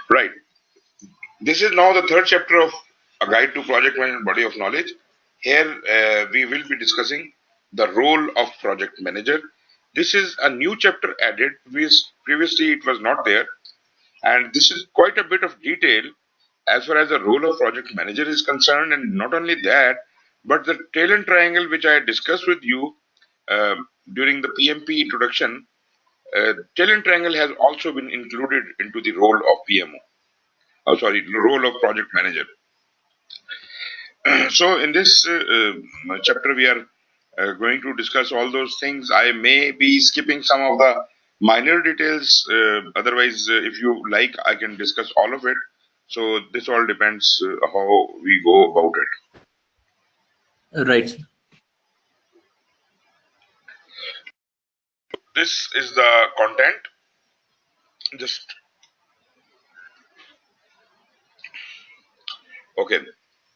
Right. This is now the third chapter of A Guide to Project Management Body of Knowledge. Here we will be discussing the role of project manager. This is a new chapter added, which previously it was not there, and this is quite a bit of detail as far as the role of project manager is concerned, and not only that, but the talent triangle which I discussed with you during the PMP introduction. Talent triangle has also been included into the role of PMO. Oh, sorry, the role of project manager. So in this chapter, we are going to discuss all those things. I may be skipping some of the minor details. Otherwise, if you like, I can discuss all of it. So this all depends how we go about it. Right. This is the content. Just okay.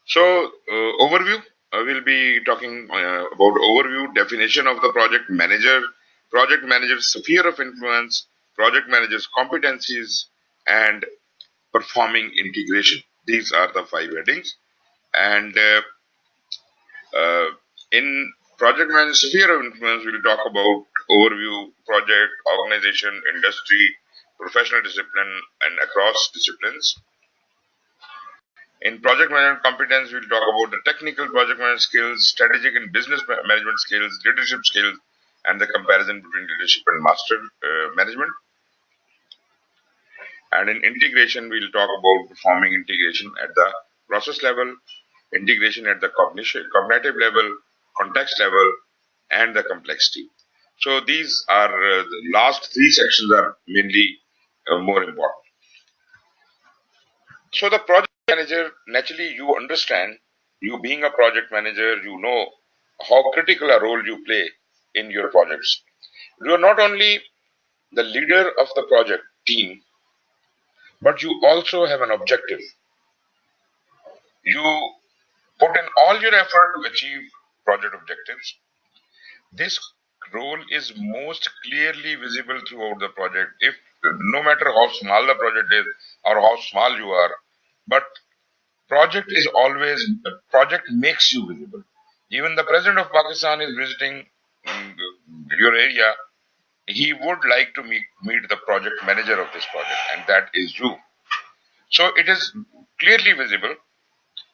So overview. I will be talking about overview, definition of the project manager's sphere of influence, project manager's competencies, and performing integration. These are the five headings. And in project manager sphere of influence, we'll talk about overview, project, organization, industry, professional discipline, and across disciplines. In project management competence, we'll talk about the technical project management skills, strategic and business management skills, leadership skills, and the comparison between leadership and master management. And in integration, we'll talk about performing integration at the process level, integration at the cognitive level, context level, and the complexity. So these are the last three sections are mainly more important. So the project manager, naturally, you understand, you being a project manager, you know how critical a role you play in your projects. You are not only the leader of the project team, but you also have an objective. You put in all your effort to achieve project objectives. This role is most clearly visible throughout the project. If no matter how small the project is or how small you are, but project makes you visible. Even the president of Pakistan is visiting mm, your area. He would like to meet the project manager of this project, and that is you. So it is clearly visible,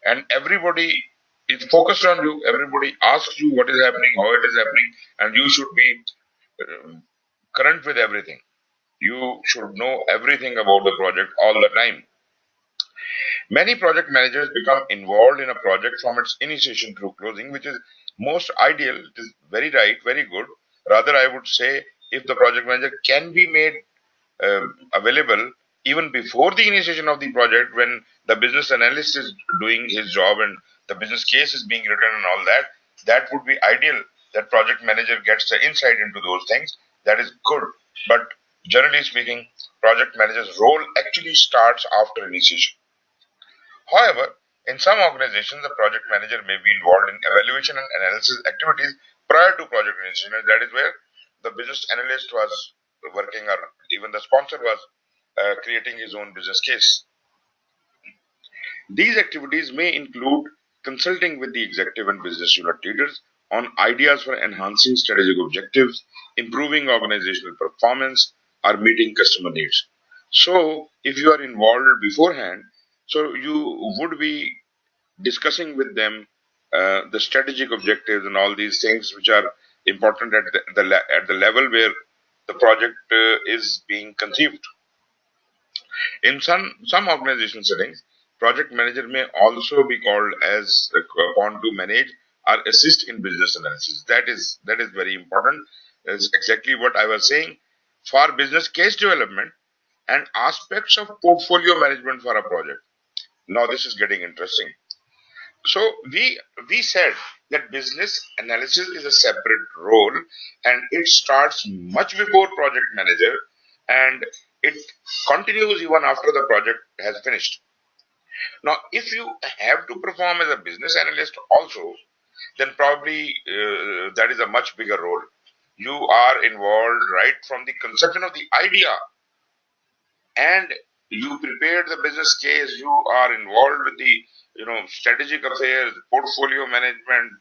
and everybody is focused on you. Everybody asks you what is happening, how it is happening, and you should be current with everything. You should know everything about the project all the time. Many project managers become involved in a project from its initiation through closing, which is most ideal. It is very right, very good. Rather, I would say if the project manager can be made available even before the initiation of the project, when the business analyst is doing his job and the business case is being written and all that, that would be ideal. That project manager gets the insight into those things. That is good. But generally speaking, project manager's role actually starts after initiation. However, in some organizations, the project manager may be involved in evaluation and analysis activities prior to project initiation. That is where the business analyst was working, or even the sponsor was creating his own business case. These activities may include consulting with the executive and business unit leaders on ideas for enhancing strategic objectives, improving organizational performance, or meeting customer needs. So, if you are involved beforehand, so you would be discussing with them the strategic objectives and all these things which are important at at the level where the project is being conceived. In some organization settings, project manager may also be called as upon to manage or assist in business analysis. That is very important. Is exactly what I was saying for business case development and aspects of portfolio management for a project. Now this is getting interesting. So we said that business analysis is a separate role, and it starts much before project manager, and it continues even after the project has finished. Now, if you have to perform as a business analyst also, then probably that is a much bigger role. You are involved right from the conception of the idea and you prepared the business case, you are involved with the strategic affairs, portfolio management,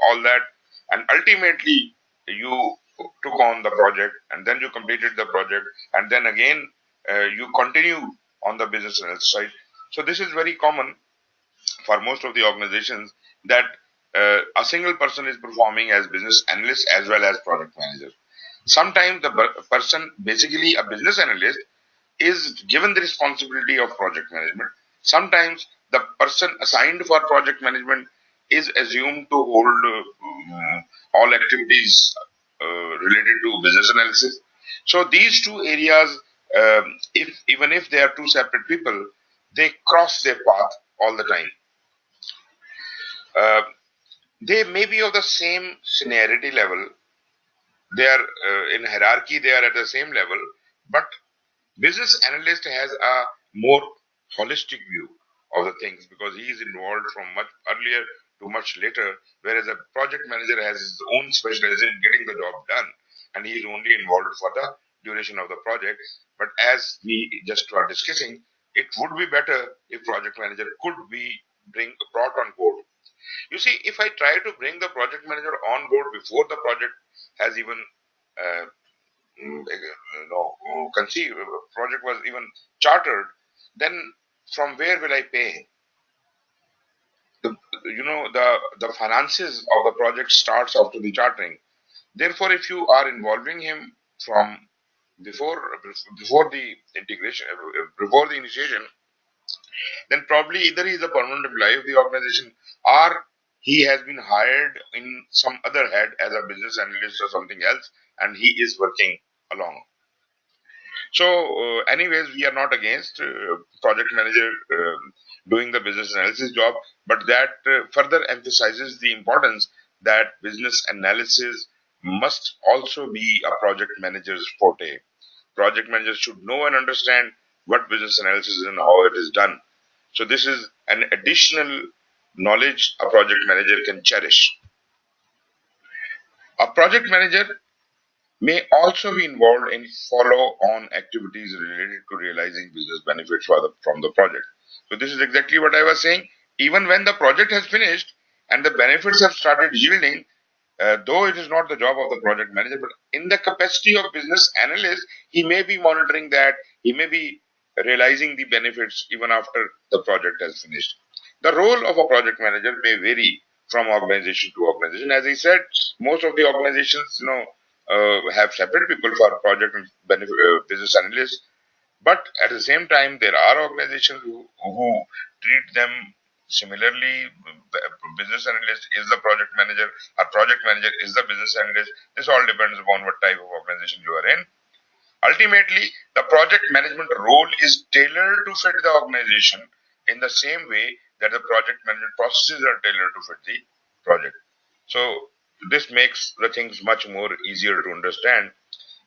all that, and ultimately you took on the project, and then you completed the project, and then again you continue on the business analysis side. So this is very common for most of the organizations, that a single person is performing as business analyst as well as project manager. Sometimes the person, basically a business analyst, is given the responsibility of project management. Sometimes the person assigned for project management is assumed to hold all activities related to business analysis. So these two areas, if even if they are two separate people, they cross their path all the time. Uh, they may be of the same seniority level. They are in hierarchy. They are at the same level, but business analyst has a more holistic view of the things because he is involved from much earlier to much later, whereas a project manager has his own specialization in getting the job done, and he is only involved for the duration of the project. But as we just were discussing, it would be better if project manager could be brought on board. You see, if I try to bring the project manager on board before the project has even uh, conceived, project was even chartered, then from where will I pay? The the finances of the project starts after the chartering. Therefore, if you are involving him from before before the integration, before the initiation, then probably either he is a permanent employee of the organization, or he has been hired in some other head as a business analyst or something else, and he is working along. So, anyways, we are not against project manager doing the business analysis job, but that further emphasizes the importance that business analysis must also be a project manager's forte. Project managers should know and understand what business analysis is and how it is done. So, this is an additional knowledge a project manager can cherish. A project manager may also be involved in follow-on activities related to realizing business benefits from the project. So this is exactly what I was saying. Even when the project has finished and the benefits have started yielding, though it is not the job of the project manager, but in the capacity of business analyst, he may be monitoring that, he may be realizing the benefits even after the project has finished. The role of a project manager may vary from organization to organization. As I said, most of the organizations, have separate people for project and business analysts, but at the same time, there are organizations who treat them similarly. Business analyst is the project manager, or project manager is the business analyst. This all depends upon what type of organization you are in. Ultimately, the project management role is tailored to fit the organization in the same way that the project management processes are tailored to fit the project. So this makes the things much more easier to understand,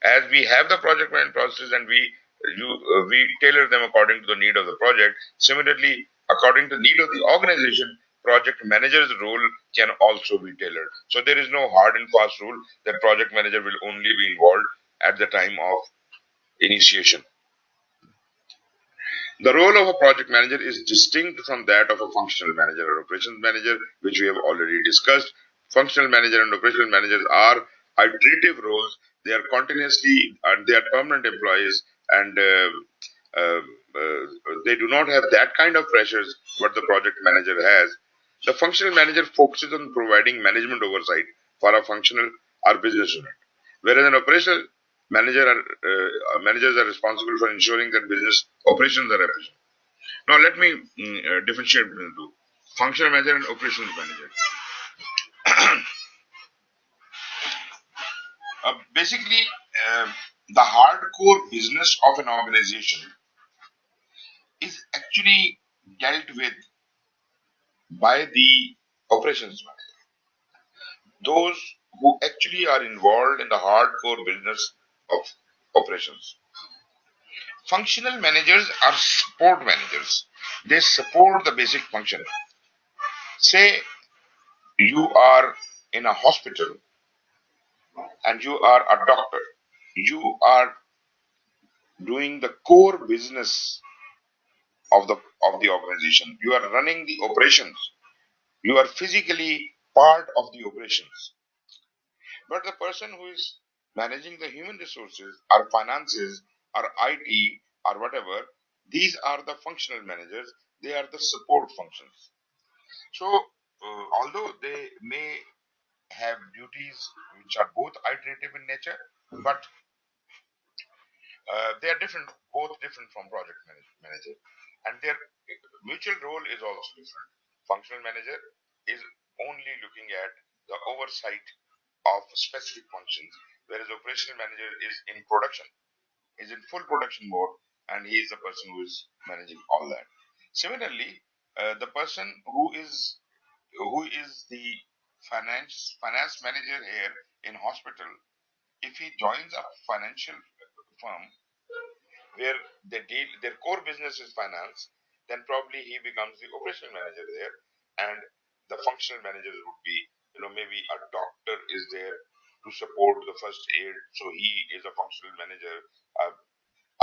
as we have the project management processes and we tailor them according to the need of the project. Similarly, according to the need of the organization, project manager's role can also be tailored. So there is no hard and fast rule that project manager will only be involved at the time of initiation. The role of a project manager is distinct from that of a functional manager or operations manager, which we have already discussed. Functional manager and operational managers are iterative roles. They are continuously and they are permanent employees, and uh, uh, they do not have that kind of pressures what the project manager has. The functional manager focuses on providing management oversight for a functional or business unit, whereas an operational managers are responsible for ensuring that business operations are efficient. Now, let me differentiate between the two: functional manager and operations manager. Basically, the hardcore business of an organization is actually dealt with by the operations manager. Those who actually are involved in the hardcore business of operations. Functional managers are support managers. They support the basic function. Say you are in a hospital and you are a doctor. You are doing the core business of the organization. You are running the operations. You are physically part of the operations. But the person who is managing the human resources or finances or IT or whatever, these are the functional managers. They are the support functions. So, although they may have duties which are both iterative in nature, but they are different, both different from project manager, and their mutual role is also different. Functional manager is only looking at the oversight of specific functions, whereas operational manager is in production, is in full production mode, and he is the person who is managing all that. Similarly, the person who is the finance manager here in hospital, if he joins a financial firm where their core business is finance, then probably he becomes the operational manager there, and the functional managers would be, maybe a doctor is there to support the first aid, so he is a functional manager.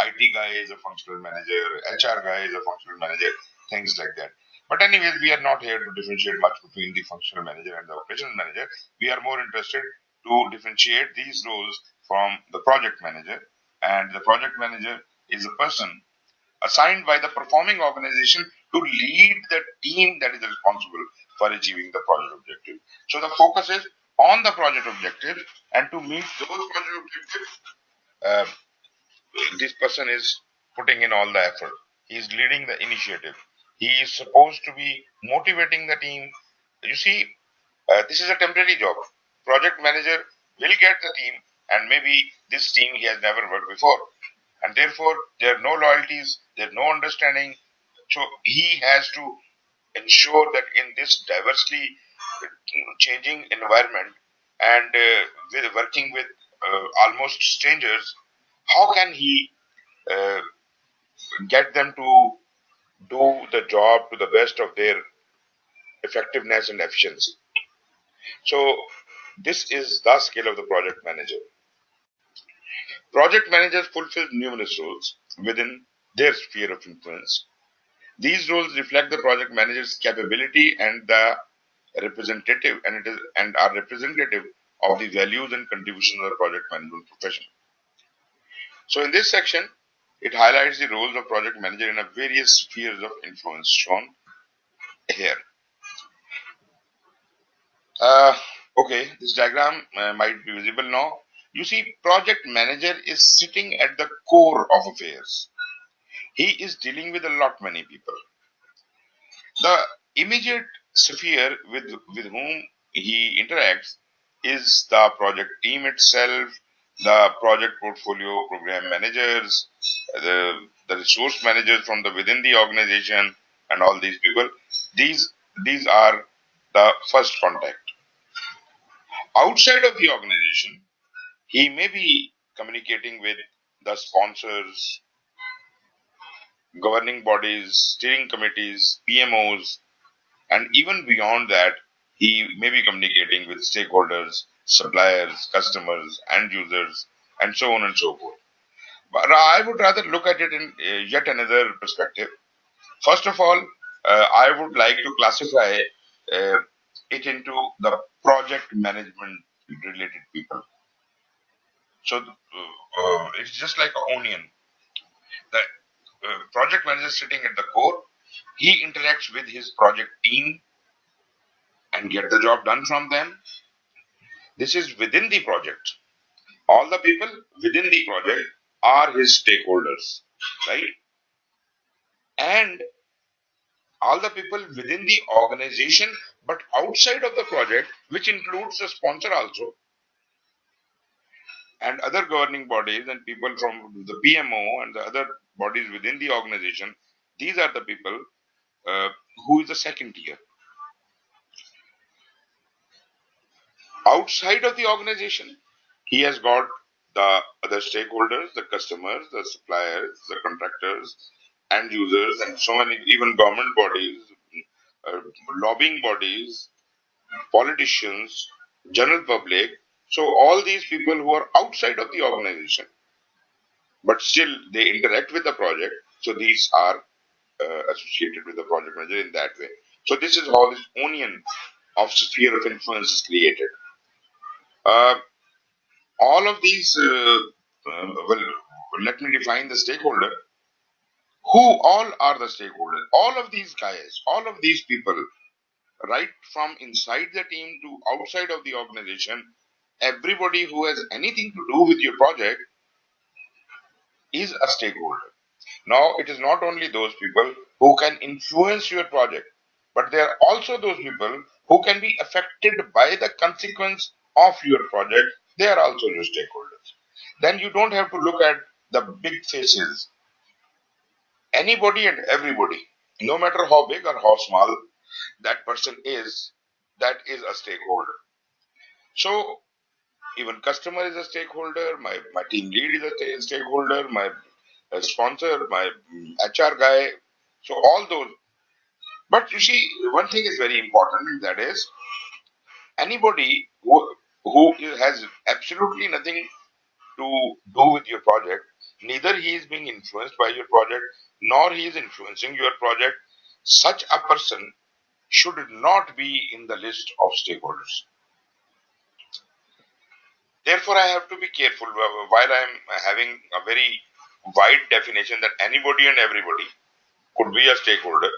IT guy is a functional manager, HR guy is a functional manager, things like that. But anyways, we are not here to differentiate much between the functional manager and the operational manager. We are more interested to differentiate these roles from the project manager. And the project manager is a person assigned by the performing organization to lead the team that is responsible for achieving the project objective. So the focus is on the project objective, and to meet those project objectives, uh, this person is putting in all the effort. He is leading the initiative. He is supposed to be motivating the team. You see, this is a temporary job. Project manager will get the team, and maybe this team he has never worked before, and therefore there are no loyalties, there's no understanding. So he has to ensure that in this diversely changing environment, and with working with almost strangers, how can he uh, get them to do the job to the best of their effectiveness and efficiency? So this is the skill of the project manager. Project managers fulfill numerous roles within their sphere of influence. These roles reflect the project manager's capability and the representative and are representative of the values and contributions of the project management profession. So in this section, it highlights the roles of project manager in a various spheres of influence shown here. Uh, okay, this diagram might be visible now. You see, project manager is sitting at the core of affairs. He is dealing with a lot many people. The immediate sphere with whom he interacts is the project team itself, the project portfolio program managers, the resource managers from the within the organization, and all these people. These these are the first contact. Outside of the organization, he may be communicating with the sponsors, governing bodies, steering committees, PMOs, and even beyond that, he may be communicating with stakeholders, suppliers, customers, end users, and so on and so forth. But I would rather look at it in yet another perspective. First of all, I would like to classify uh, it into the project management related people. So it's just like an onion. The project manager sitting at the core, he interacts with his project team and get the job done from them. This is within the project. All the people within the project are his stakeholders, right? And all the people within the organization, but outside of the project, which includes the sponsor also, and other governing bodies and people from the PMO and the other bodies within the organization, these are the people uh, who is the second tier. Outside of the organization, he has got the other stakeholders, the customers, the suppliers, the contractors, end users, and so many, even government bodies, uh, lobbying bodies, politicians, general public. So all these people who are outside of the organization. but still they interact with the project. So these are associated with the project manager in that way. So this is how this onion of sphere of influence is created. Uh, all of these, well, let me define the stakeholder. Who all are the stakeholders? All of these guys, all of these people, right from inside the team to outside of the organization, everybody who has anything to do with your project is a stakeholder. Now, it is not only those people who can influence your project, but there are also those people who can be affected by the consequence of your project. They are also your stakeholders. Then you don't have to look at the big faces. Anybody and everybody, no matter how big or how small that person is, that is a stakeholder. So even customer is a stakeholder, my team lead is a stakeholder, my sponsor, my HR guy. So all those. But you see, one thing is very important. That is, anybody who has absolutely nothing to do with your project, neither he is being influenced by your project, nor he is influencing your project. Such a person should not be in the list of stakeholders. Therefore, I have to be careful while I am having a very wide definition that anybody and everybody could be a stakeholder.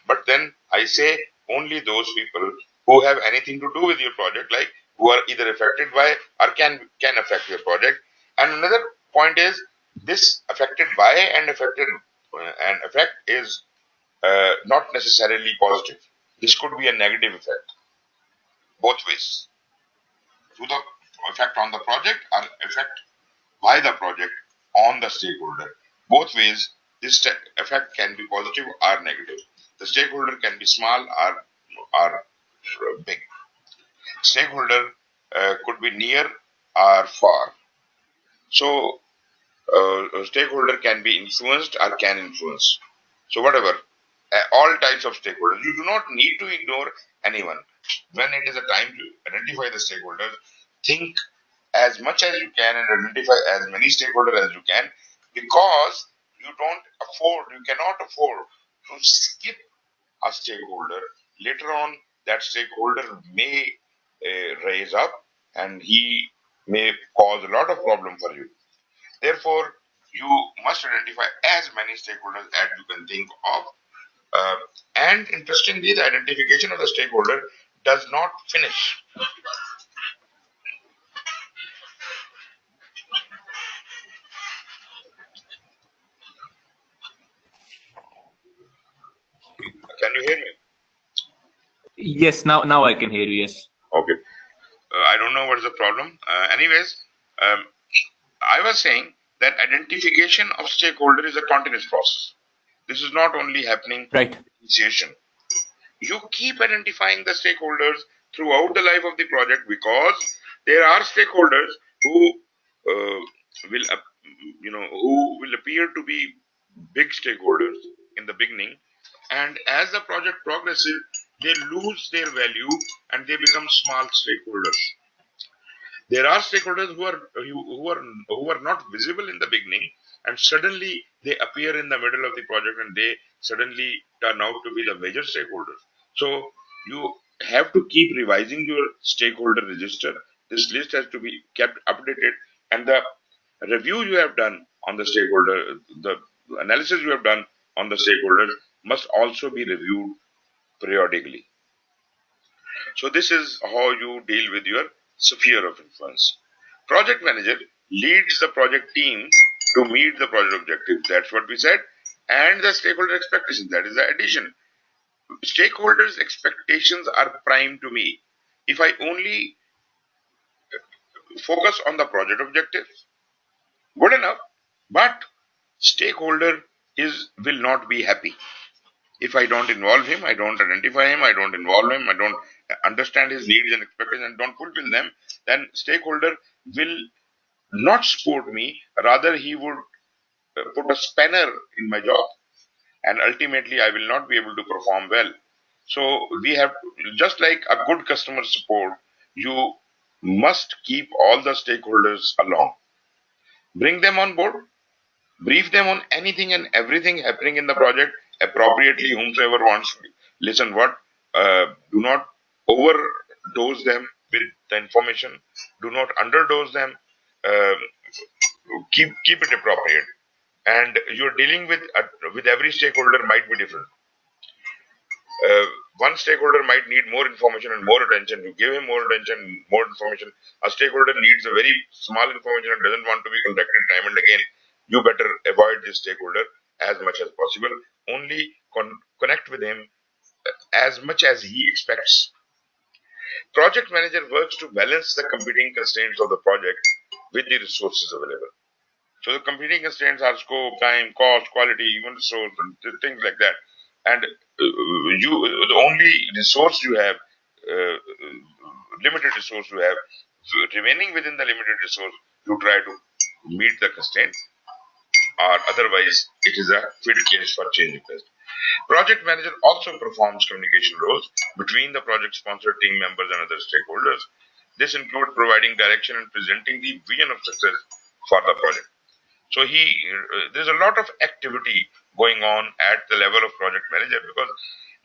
But then I say only those people who have anything to do with your project, like who are either affected by or can affect your project. And another point is this affected by and effect is not necessarily positive. This could be a negative effect, both ways. To the effect on the project or effect by the project on the stakeholder. Both ways, this effect can be positive or negative. The stakeholder can be small or big. Stakeholder could be near or far. So, a stakeholder can be influenced or can influence. So, whatever, all types of stakeholders. You do not need to ignore anyone. When it is a time to identify the stakeholders, think as much as you can and identify as many stakeholders as you can, because you cannot afford to skip a stakeholder. Later on, that stakeholder may raise up and he may cause a lot of problem for you. Therefore, you must identify as many stakeholders as you can think of. Uh, and interestingly, the identification of the stakeholder does not finish. Can you hear me? Yes, now I can hear you. Yes. Okay. I don't know what's the problem. Anyways, um, I was saying that identification of stakeholder is a continuous process. This is not only happening Right. initiation. You keep identifying the stakeholders throughout the life of the project, because there are stakeholders who uh, who will appear to be big stakeholders in the beginning, and as the project progresses, they lose their value and they become small stakeholders. There are stakeholders who are not visible in the beginning, and suddenly they appear in the middle of the project, and they suddenly turn out to be the major stakeholders. So you have to keep revising your stakeholder register. This list has to be kept updated, and the review you have done on the stakeholder, the analysis you have done on the stakeholders must also be reviewed periodically. So this is how you deal with your sphere of influence. Project manager leads the project team to meet the project objectives. That's what we said. And the stakeholder expectations. That is the addition. Stakeholders' expectations are prime to me. If I only focus on the project objectives, good enough. But stakeholder will not be happy. If I don't involve him, I don't identify him, I don't involve him, I don't understand his needs and expectations and don't fulfill them, then stakeholder will not support me. Rather, he would put a spanner in my job, and ultimately, I will not be able to perform well. So, we have, just like a good customer support, you must keep all the stakeholders along, bring them on board, Brief them on anything and everything happening in the project appropriately, whomsoever wants to listen what. Do not overdose them with the information. Do not underdose them. Uh, keep it appropriate. And you're dealing with every stakeholder might be different. uh, one stakeholder might need more information and more attention. You give him more attention, more information. A stakeholder needs a very small information and doesn't want to be contacted time and again. You better avoid this stakeholder as much as possible. Only connect with him as much as he expects. Project manager works to balance the competing constraints of the project with the resources available. So the competing constraints are scope, time, cost, quality, human resource, and things like that. And you, the only resource you have, limited resource you have, so remaining within the limited resource, you try to meet the constraint, or otherwise it is a fit case for change request. Project manager also performs communication roles between the project sponsor, team members, and other stakeholders. This includes providing direction and presenting the vision of success for the project. So there's a lot of activity going on at the level of project manager, because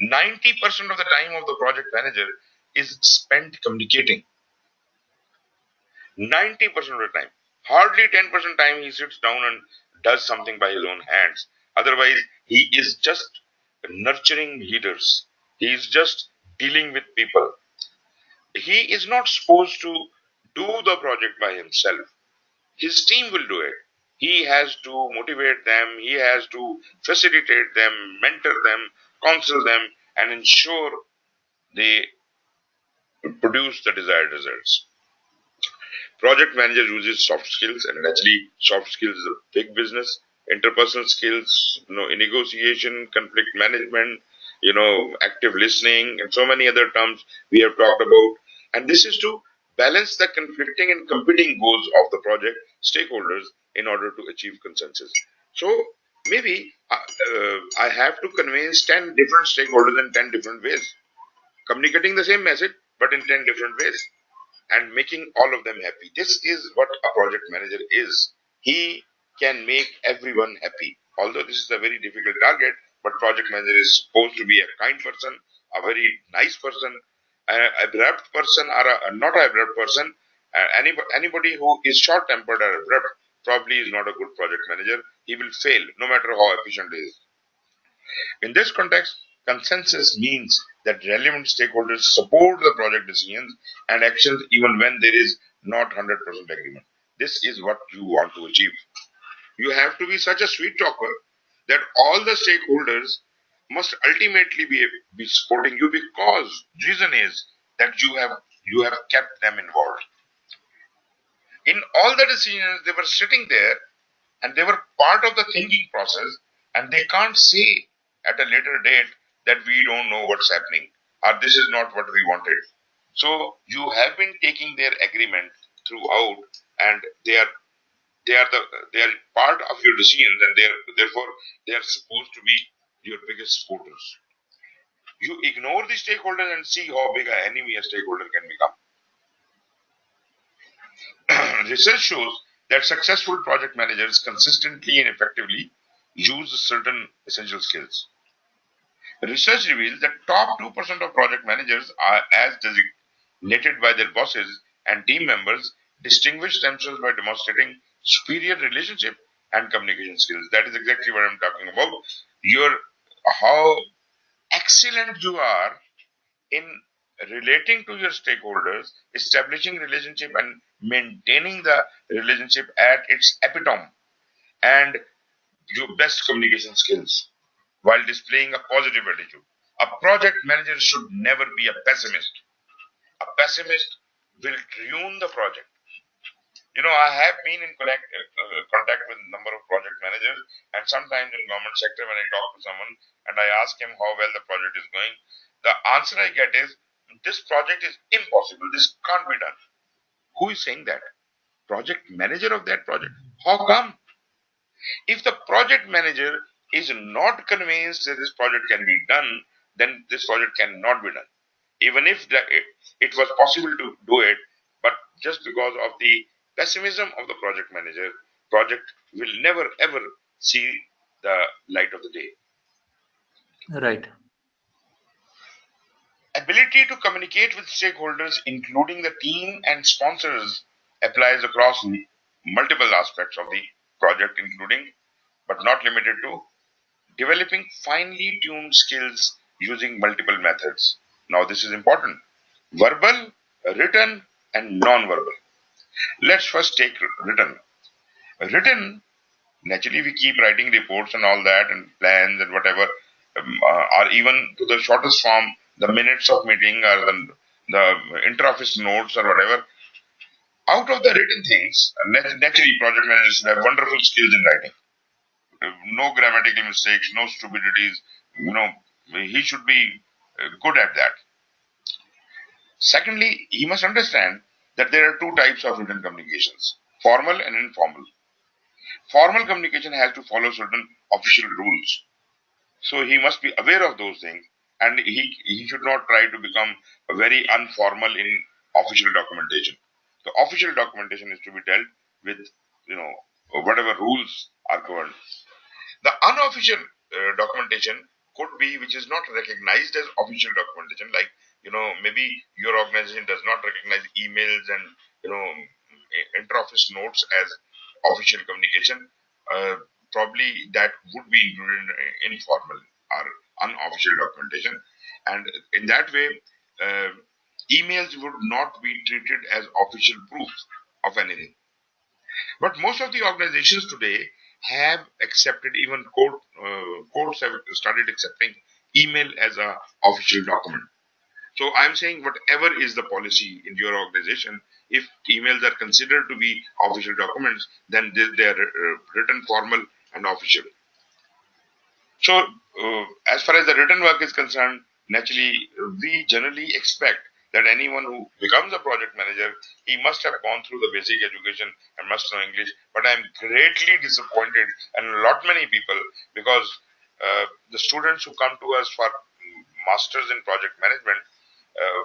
90% of the time of the project manager is spent communicating. 90% of the time. Hardly 10% time he sits down and does something by his own hands. Otherwise, he is just nurturing leaders. He is just dealing with people. He is not supposed to do the project by himself. His team will do it. He has to motivate them, he has to facilitate them, mentor them, counsel them, and ensure they produce the desired results. Project manager uses soft skills, and naturally, soft skills is a big business. Interpersonal skills, negotiation, conflict management, active listening, and so many other terms we have talked about. And this is to balance the conflicting and competing goals of the project stakeholders in order to achieve consensus. So maybe I have to convince 10 different stakeholders in 10 different ways, communicating the same message but in 10 different ways, and making all of them happy. This is what a project manager is. He can make everyone happy. Although this is a very difficult target, but project manager is supposed to be a kind person, a very nice person, an abrupt person, or not an abrupt person. Anybody who is short tempered or abrupt probably is not a good project manager. He will fail no matter how efficient he is. In this context, consensus means that relevant stakeholders support the project decisions and actions even when there is not 100% agreement. This is what you want to achieve. You have to be such a sweet talker that all the stakeholders must ultimately be supporting you, because reason is that you have kept them involved. In all the decisions, they were sitting there and they were part of the thinking process, and they can't say at a later date that we don't know what's happening or this is not what we wanted. So you have been taking their agreement throughout, and they are part of your decisions, and therefore they are supposed to be your biggest supporters. You ignore the stakeholders and see how big an enemy a stakeholder can become. Research shows that successful project managers consistently and effectively use certain essential skills. Research reveals that top 2% of project managers are, as designated by their bosses and team members, distinguish themselves by demonstrating superior relationship and communication skills. That is exactly what I'm talking about. Your How excellent you are in relating to your stakeholders, establishing relationship and maintaining the relationship at its epitome, and your best communication skills while displaying a positive attitude. A project manager should never be a pessimist. A pessimist will ruin the project. I have been in contact with a number of project managers, and sometimes in government sector when I talk to someone and I ask him how well the project is going, the answer I get is, this project is impossible. This can't be done. Who is saying that? Project manager of that project. How come? If the project manager is not convinced that this project can be done, then this project cannot be done. Even if it was possible to do it, but just because of the pessimism of the project manager, project will never ever see the light of the day. Right. Ability to communicate with stakeholders, including the team and sponsors, applies across multiple aspects of the project, including but not limited to developing finely tuned skills using multiple methods. Now, this is important: verbal, written, and non verbal. Let's first take written. Written, naturally, we keep writing reports and all that, and plans and whatever, or even to the shortest form, the minutes of meeting or the inter-office notes or whatever. Out of the written things, naturally, project managers have wonderful skills in writing. No grammatical mistakes, no stupidities. You know, he should be good at that. Secondly, he must understand that there are two types of written communications: formal and informal. Formal communication has to follow certain official rules. So he must be aware of those things, and he should not try to become very informal in official documentation. The official documentation is to be dealt with, you know, whatever rules are governed. The unofficial documentation could be which is not recognized as official documentation, like, maybe your organization does not recognize emails and, inter-office notes as official communication. Uh, Probably that would be included in informal or unofficial documentation, and in that way, uh, emails would not be treated as official proof of anything. But most of the organizations today have accepted, even courts have started accepting email as a official document. So I'm saying whatever is the policy in your organization, if emails are considered to be official documents, then they are written, formal, and official. So, as far as the written work is concerned, naturally, we generally expect that anyone who becomes a project manager, he must have gone through the basic education and must know English. But I'm greatly disappointed, and a lot many people, because the students who come to us for masters in project management, uh,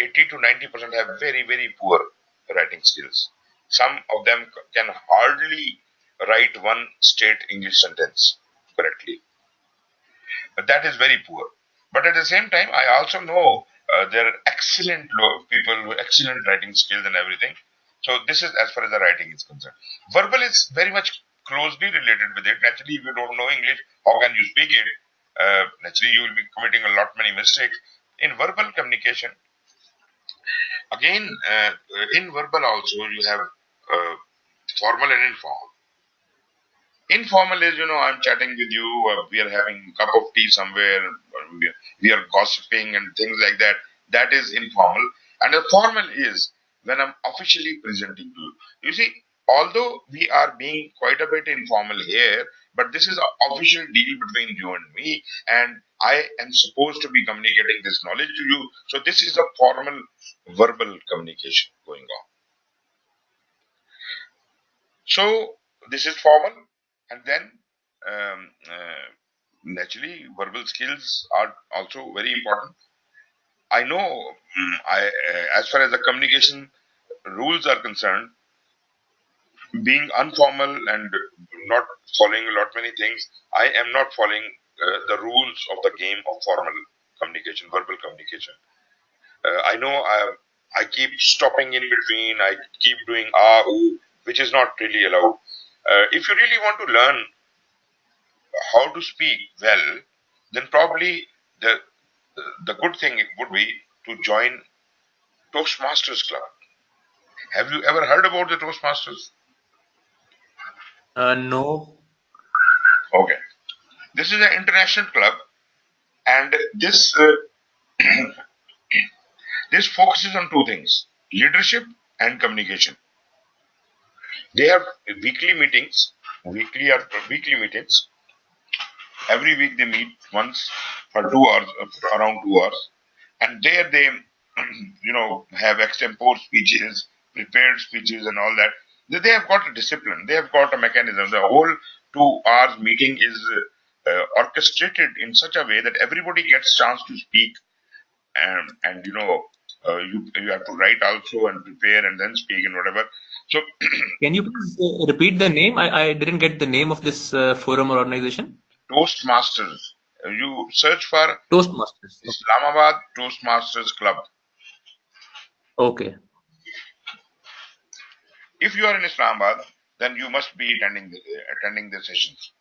80 to 90% have very, very poor writing skills. Some of them can hardly write one straight English sentence correctly. That is very poor. But at the same time, I also know there are excellent people with excellent writing skills and everything. So this is as far as the writing is concerned. Verbal is very much closely related with it. Naturally, if you don't know English, how can you speak it? Naturally, you will be committing a lot many mistakes. In verbal communication, again, in verbal also you have formal and informal. Informal is, I'm chatting with you, we are having a cup of tea somewhere, we are gossiping and things like that. That is informal. And the formal is when I'm officially presenting to you. You see, although we are being quite a bit informal here, but this is an official deal between you and me, and I am supposed to be communicating this knowledge to you. So this is a formal verbal communication going on. So this is formal, and then naturally verbal skills are also very important. I know, as far as the communication rules are concerned, being informal and not following a lot many things, I am not following the rules of the game of formal communication, verbal communication. I know I keep stopping in between. I keep doing ooh, which is not really allowed. If you really want to learn how to speak well, then probably the good thing would be to join Toastmasters Club. Have you ever heard about the Toastmasters? No. Okay, this is an international club, and this focuses on two things: leadership and communication. They have weekly meetings. Every week they meet once for 2 hours, around 2 hours, and there they, have extempore speeches, prepared speeches, and all that. They have got a discipline. They have got a mechanism. The whole 2 hours meeting is orchestrated in such a way that everybody gets chance to speak, and you have to write also and prepare and then speak and whatever. So Can you please repeat the name? I didn't get the name of this forum or organization. Toastmasters. You search for Toastmasters. Islamabad Toastmasters Club. Okay. If you are in Islamabad, then you must be attending the sessions.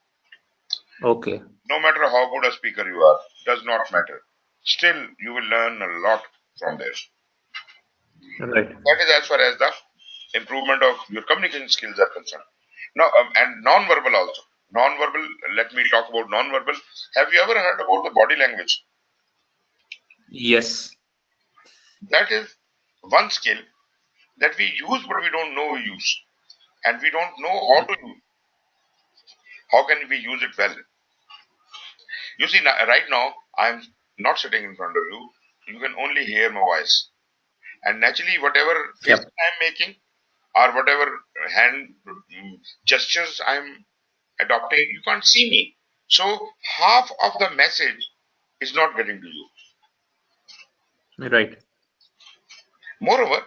Okay. No matter how good a speaker you are, does not matter. Still, you will learn a lot from there. Right. That is as far as the improvement of your communication skills are concerned. Now, and non-verbal also. Non-verbal, let me talk about non-verbal. Have you ever heard about the body language? Yes. That is one skill that we use, but we don't know we use. And we don't know how to use. How can we use it well? You see, right now, I'm not sitting in front of you. You can only hear my voice. And naturally, whatever face Yep. I'm making or whatever hand gestures I'm adopting, you can't see me. So half of the message is not getting to you. Right. Moreover,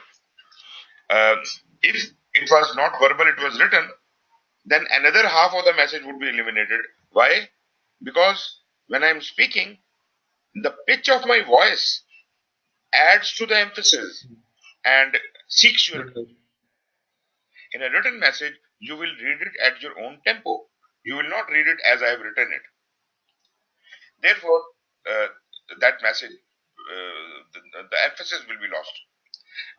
uh, if it was not verbal, it was written, then another half of the message would be eliminated. Why? Because when I'm speaking, the pitch of my voice adds to the emphasis and seeks your attention. Right. In a written message, you will read it at your own tempo. You will not read it as I have written it. Therefore, uh, that message, the emphasis will be lost.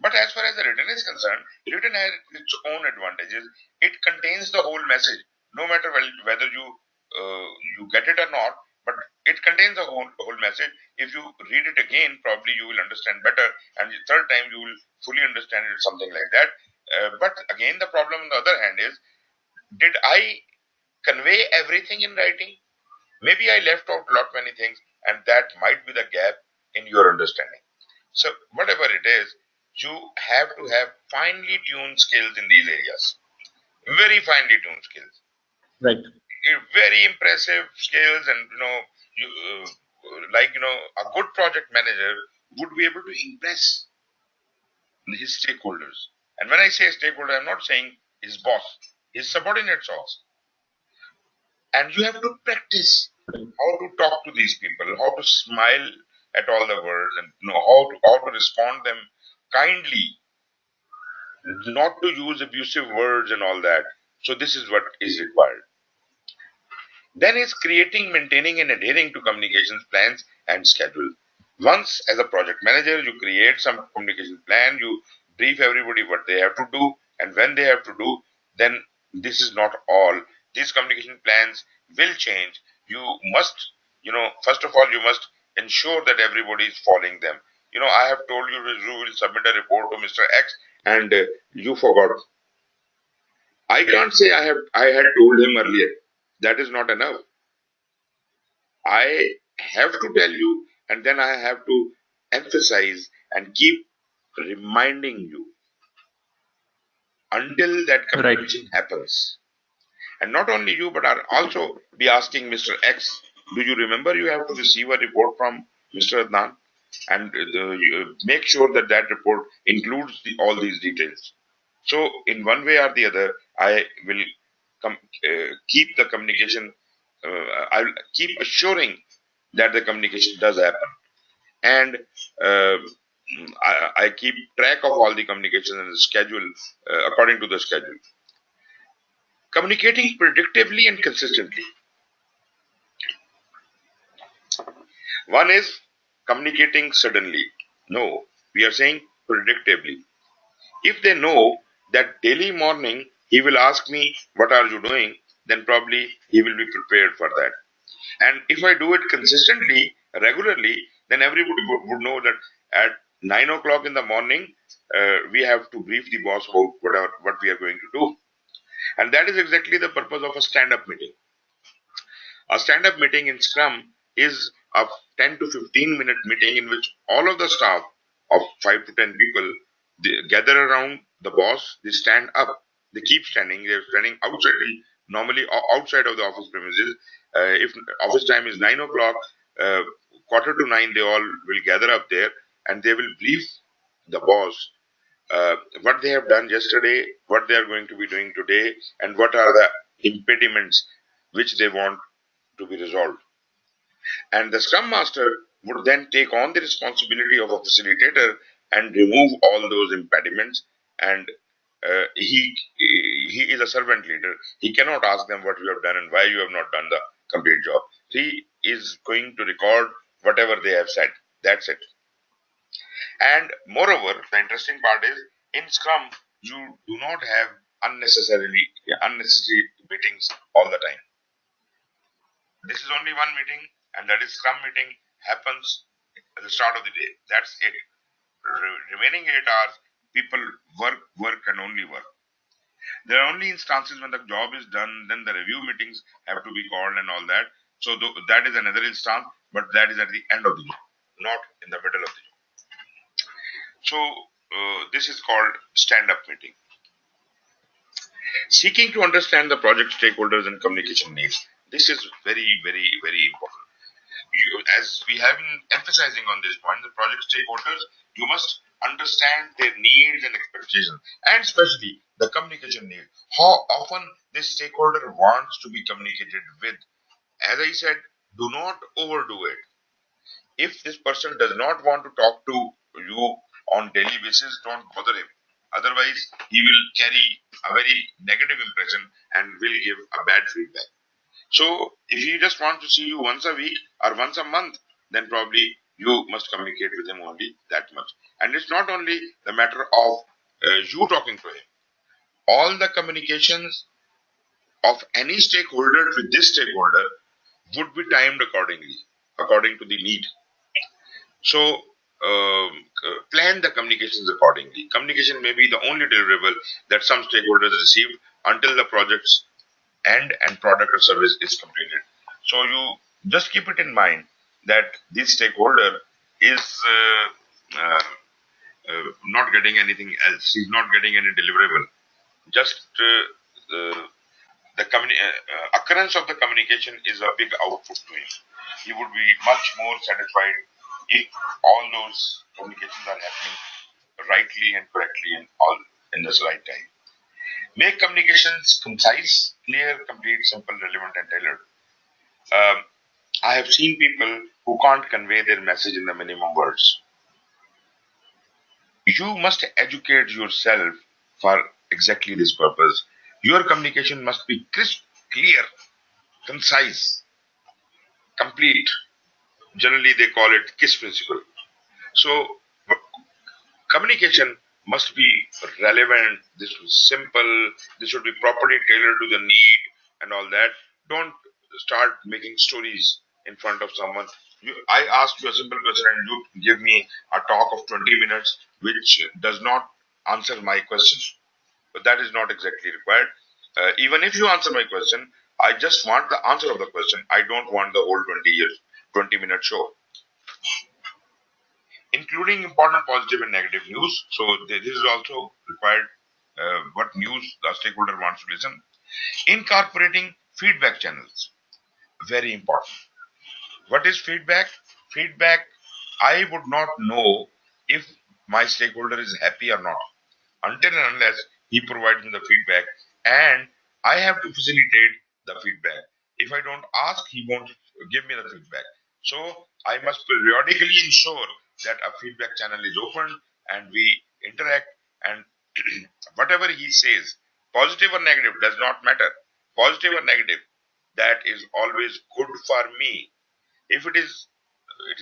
But as far as the written is concerned, written has its own advantages. It contains the whole message, no matter whether you get it or not. But it contains the whole message. If you read it again, probably you will understand better, and the third time you will fully understand it, something like that. But again, the problem on the other hand is, did I convey everything in writing? Maybe I left out a lot many things, and that might be the gap in your understanding. So, whatever it is, you have to have finely tuned skills in these areas. Very finely tuned skills. Right. Very impressive skills, and you a good project manager would be able to impress his stakeholders. And when I say stakeholder, I'm not saying his boss, his subordinates also. And you have to practice Right. how to talk to these people, how to smile at all the words, and how to respond them kindly, not to use abusive words and all that. So this is what is required. Then is creating, maintaining, and adhering to communications plans and schedule. Once, as a project manager, you create some communication plan, you brief everybody what they have to do and when they have to do, then this is not all. These communication plans will change. You must, first of all, you must ensure that everybody is following them. I have told you you will submit a report to Mr. X and you forgot. I can't say I had told him earlier. That is not enough. I have to tell you, and then I have to emphasize and keep reminding you until that Right. communication happens. And not only you, but I'll also be asking Mr. X, do you remember you have to receive a report from Mr. Adnan? And make sure that that report includes all these details. So, in one way or the other, I will keep the communication, I'll keep assuring that the communication does happen. And uh, I keep track of all the communication and the schedule according to the schedule. Communicating predictably and consistently. One is communicating suddenly. No, we are saying predictably. If they know that daily morning he will ask me, what are you doing? Then probably he will be prepared for that. And if I do it consistently, regularly, then everybody would know that at 9 o'clock in the morning, we have to brief the boss about what we are going to do. And that is exactly the purpose of a stand-up meeting. A stand-up meeting in Scrum is a 10 to 15-minute meeting in which all of the staff of 5 to 10 people, they gather around the boss, they stand up, they keep standing, they're standing outside, normally outside of the office premises. If office time is 9 o'clock, uh, quarter to 9, they all will gather up there and they will brief the boss what they have done yesterday, what they are going to be doing today, and what are the impediments which they want to be resolved. And the Scrum Master would then take on the responsibility of a facilitator and remove all those impediments. And he is a servant leader. He cannot ask them what you have done and why you have not done the complete job. He is going to record whatever they have said. That's it. And moreover, the interesting part is in Scrum, you do not have unnecessary meetings all the time. This is only one meeting, and that is Scrum meeting happens at the start of the day. That's it. Remaining 8 hours, people work, and only work. There are only instances when the job is done, then the review meetings have to be called and all that. So that is another instance, but that is at the end of the job, not in the middle of the job. So this is called stand-up meeting. Seeking to understand the project stakeholders and communication needs. This is very, very, very important. As we have been emphasizing on this point, the project stakeholders, you must understand their needs and expectations, and especially the communication need. How often this stakeholder wants to be communicated with. As I said, do not overdo it. If this person does not want to talk to you on daily basis, don't bother him. Otherwise, he will carry a very negative impression and will give a bad feedback. So if he just wants to see you once a week or once a month, then probably you must communicate with him only that much. And it's not only the matter of you talking to him. All the communications of any stakeholder with this stakeholder would be timed accordingly, according to the need. So plan the communications accordingly. Communication may be the only deliverable that some stakeholders receive until the project's end and product or service is completed. So you just keep it in mind that this stakeholder is not getting anything else. He's not getting any deliverable. Just the occurrence of the communication is a big output to him. He would be much more satisfied if all those communications are happening rightly and correctly and all in this right time. Make communications concise, clear, complete, simple, relevant, and tailored. I have seen people who can't convey their message in the minimum words. You must educate yourself for exactly this purpose. Your communication must be crisp, clear, concise, complete. Generally, they call it KISS principle. So, communication must be relevant. This is simple. This should be properly tailored to the need and all that. Don't start making stories in front of someone. I asked you a simple question and you give me a talk of 20 minutes which does not answer my question. But that is not exactly required. Even if you answer my question, I just want the answer of the question. I don't want the whole 20-minute show, including important positive and negative news. So this is also required. What news the stakeholder wants to listen. Incorporating feedback channels, very important. What is feedback? Feedback, I would not know if my stakeholder is happy or not until and unless he provides me the feedback, and I have to facilitate the feedback. If I don't ask, he won't give me the feedback. So I must periodically ensure that a feedback channel is open and we interact, and whatever he says, positive or negative, does not matter. Positive or negative, that is always good for me. If it is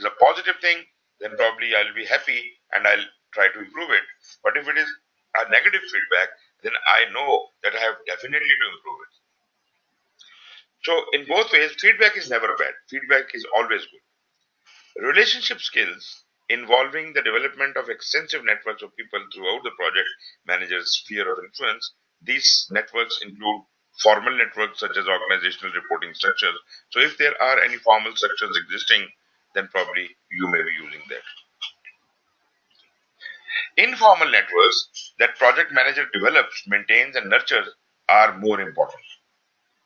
a positive thing, then probably I'll be happy and I'll try to improve it. But if it is a negative feedback, then I know that I have definitely to improve it. So in both ways, feedback is never bad. Feedback is always good. Relationship skills involving the development of extensive networks of people throughout the project manager's sphere of influence. These networks include formal networks such as organizational reporting structures. So if there are any formal structures existing, then probably you may be using that. Informal networks that project manager develops, maintains, and nurtures are more important.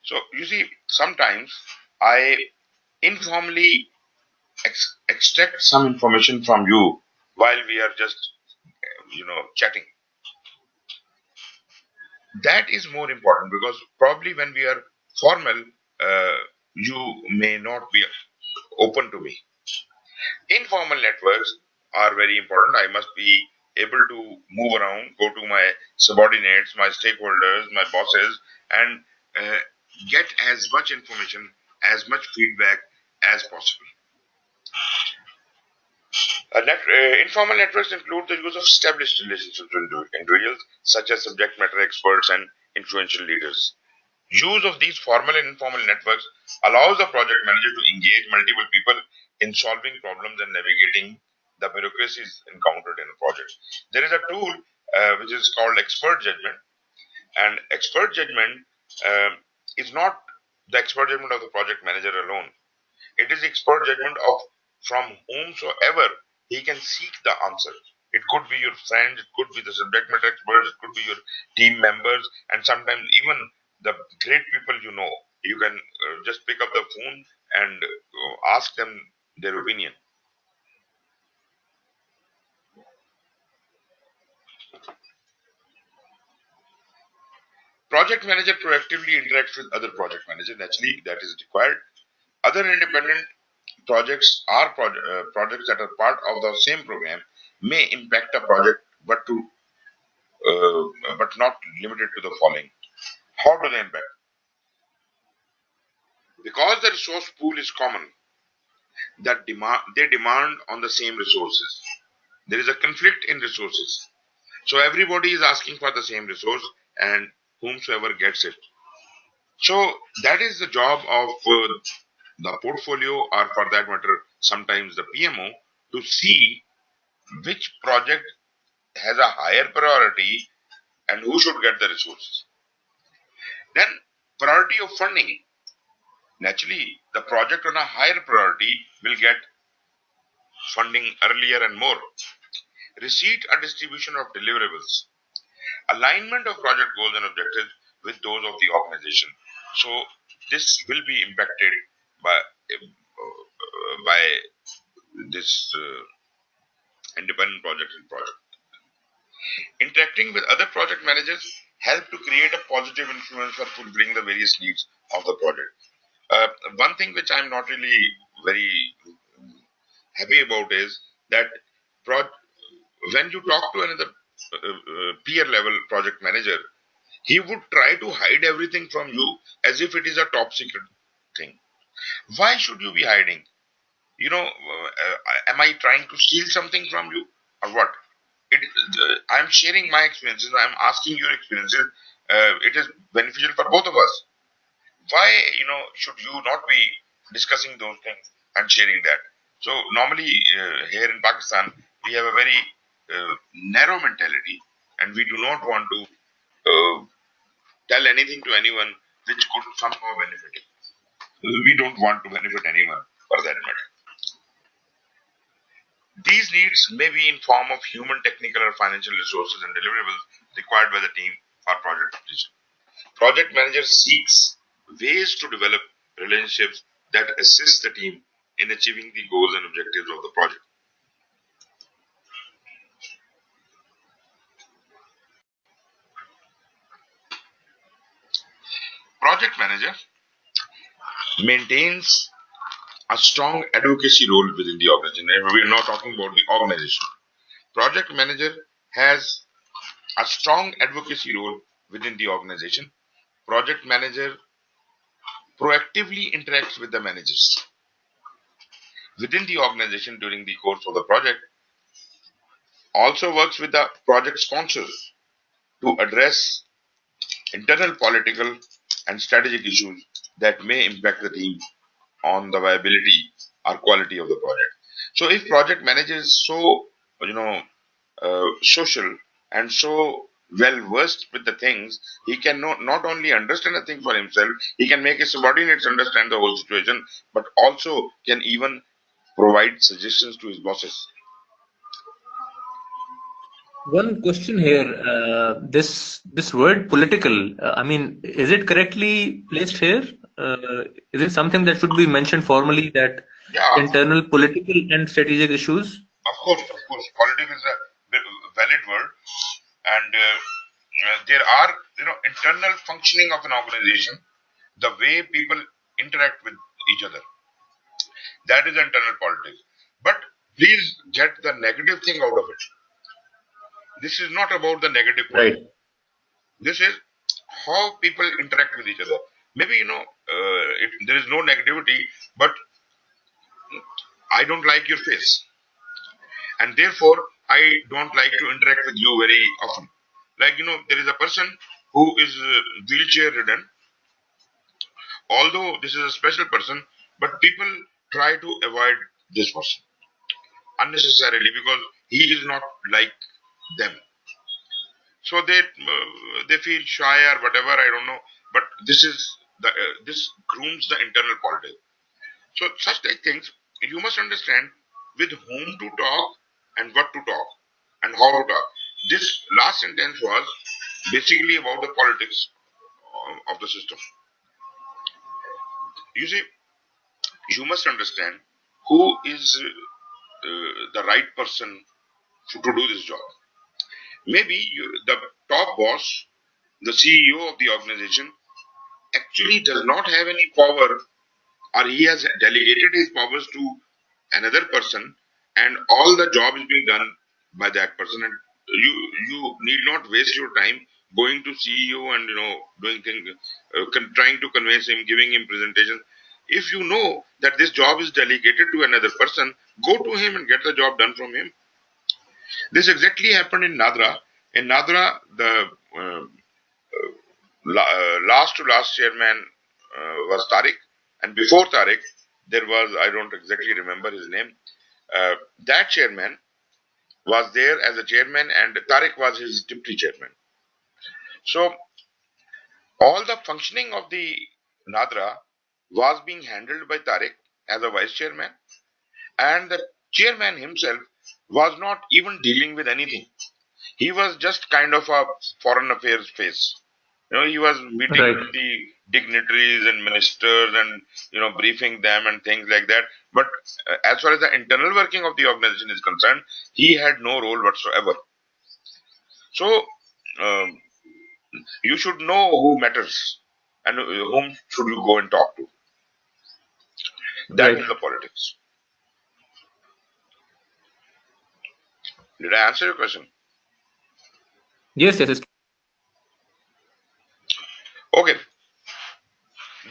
So you see, sometimes I informally extract some information from you while we are just chatting. That is more important, because probably when we are formal, you may not be open to me. Informal networks are very important. I must be able to move around, go to my subordinates, my stakeholders, my bosses, and uh, get as much information, as much feedback as possible. Informal networks include the use of established relationships with individuals, such as subject matter experts and influential leaders. Use of these formal and informal networks allows the project manager to engage multiple people in solving problems and navigating the bureaucracies encountered in a project. There is a tool which is called expert judgment, and expert judgment is not the expert judgment of the project manager alone. It is expert judgment of from whomsoever he can seek the answer. It could be your friends, it could be the subject matter experts, it could be your team members, and sometimes even the great people you know. You can just pick up the phone and ask them their opinion. Project manager proactively interacts with other project managers. Naturally, that is required. Other independent projects are projects that are part of the same program may impact a project, but not limited to the following. How do they impact? Because the resource pool is common, they demand on the same resources. There is a conflict in resources. So everybody is asking for the same resource, and whomsoever gets it. So that is the job of the portfolio, or for that matter, sometimes the PMO, to see which project has a higher priority and who should get the resources. Then, priority of funding. Naturally, the project on a higher priority will get funding earlier and more. Receipt or distribution of deliverables. Alignment of project goals and objectives with those of the organization. So this will be impacted by this independent project and project. Interacting with other project managers help to create a positive influence for fulfilling the various needs of the project. One thing which I'm not really very happy about is that when you talk to another peer level project manager, he would try to hide everything from you as if it is a top secret thing. Why should you be hiding? Am I trying to steal something from you or what? I'm sharing my experiences. I'm asking your experiences. It is beneficial for both of us. Why should you not be discussing those things and sharing that? So normally here in Pakistan we have a very narrow mentality, and we do not want to uh, tell anything to anyone which could somehow benefit him. We don't want to benefit anyone for that matter. These needs may be in form of human, technical, or financial resources and deliverables required by the team or project completion. Project manager seeks ways to develop relationships that assist the team in achieving the goals and objectives of the project. Project manager maintains a strong advocacy role within the organization. And we are not talking about the organization. Project manager has a strong advocacy role within the organization. Project manager proactively interacts with the managers within the organization during the course of the project, also works with the project sponsors to address internal political and strategic issues that may impact the team on the viability or quality of the project. So if project manager is so social and so well versed with the things, he can not only understand the thing for himself, he can make his subordinates understand the whole situation, but also can even provide suggestions to his bosses. One question here. This word political. I mean, is it correctly placed here? Is it something that should be mentioned formally, that Yeah, internal political and strategic issues? of course. Politics is a valid word, and there are, internal functioning of an organization, the way people interact with each other. That is internal politics. But please get the negative thing out of it. This is not about the negative point. Right. This is how people interact with each other. Maybe, there is no negativity, but I don't like your face. And therefore, I don't like to interact with you very often. Like, there is a person who is wheelchair ridden, although this is a special person, but people try to avoid this person unnecessarily because he is not like them. So they feel shy or whatever, I don't know. But this grooms the internal politics. So such like things, you must understand with whom to talk and what to talk and how to talk. This last sentence was basically about the politics of the system. You see, you must understand who is the right person to do this job. Maybe the top boss, the CEO of the organization, actually does not have any power, or he has delegated his powers to another person, and all the job is being done by that person. And you need not waste your time going to CEO and doing things, trying to convince him, giving him presentation. If you know that this job is delegated to another person, go to him and get the job done from him. This exactly happened in Nadra. In Nadra, the last to last chairman was Tariq, and before Tariq, there was, I don't exactly remember his name. That chairman was there as a chairman, and Tariq was his deputy chairman. So all the functioning of the Nadra was being handled by Tariq as a vice chairman, and the chairman himself was not even dealing with anything. He was just kind of a foreign affairs face. He was meeting Right. with the dignitaries and ministers and, briefing them and things like that. But as far as the internal working of the organization is concerned, he had no role whatsoever. So, um, you should know who matters and whom should you go and talk to. That Right. is the politics. Did I answer your question? Yes, yes, Okay.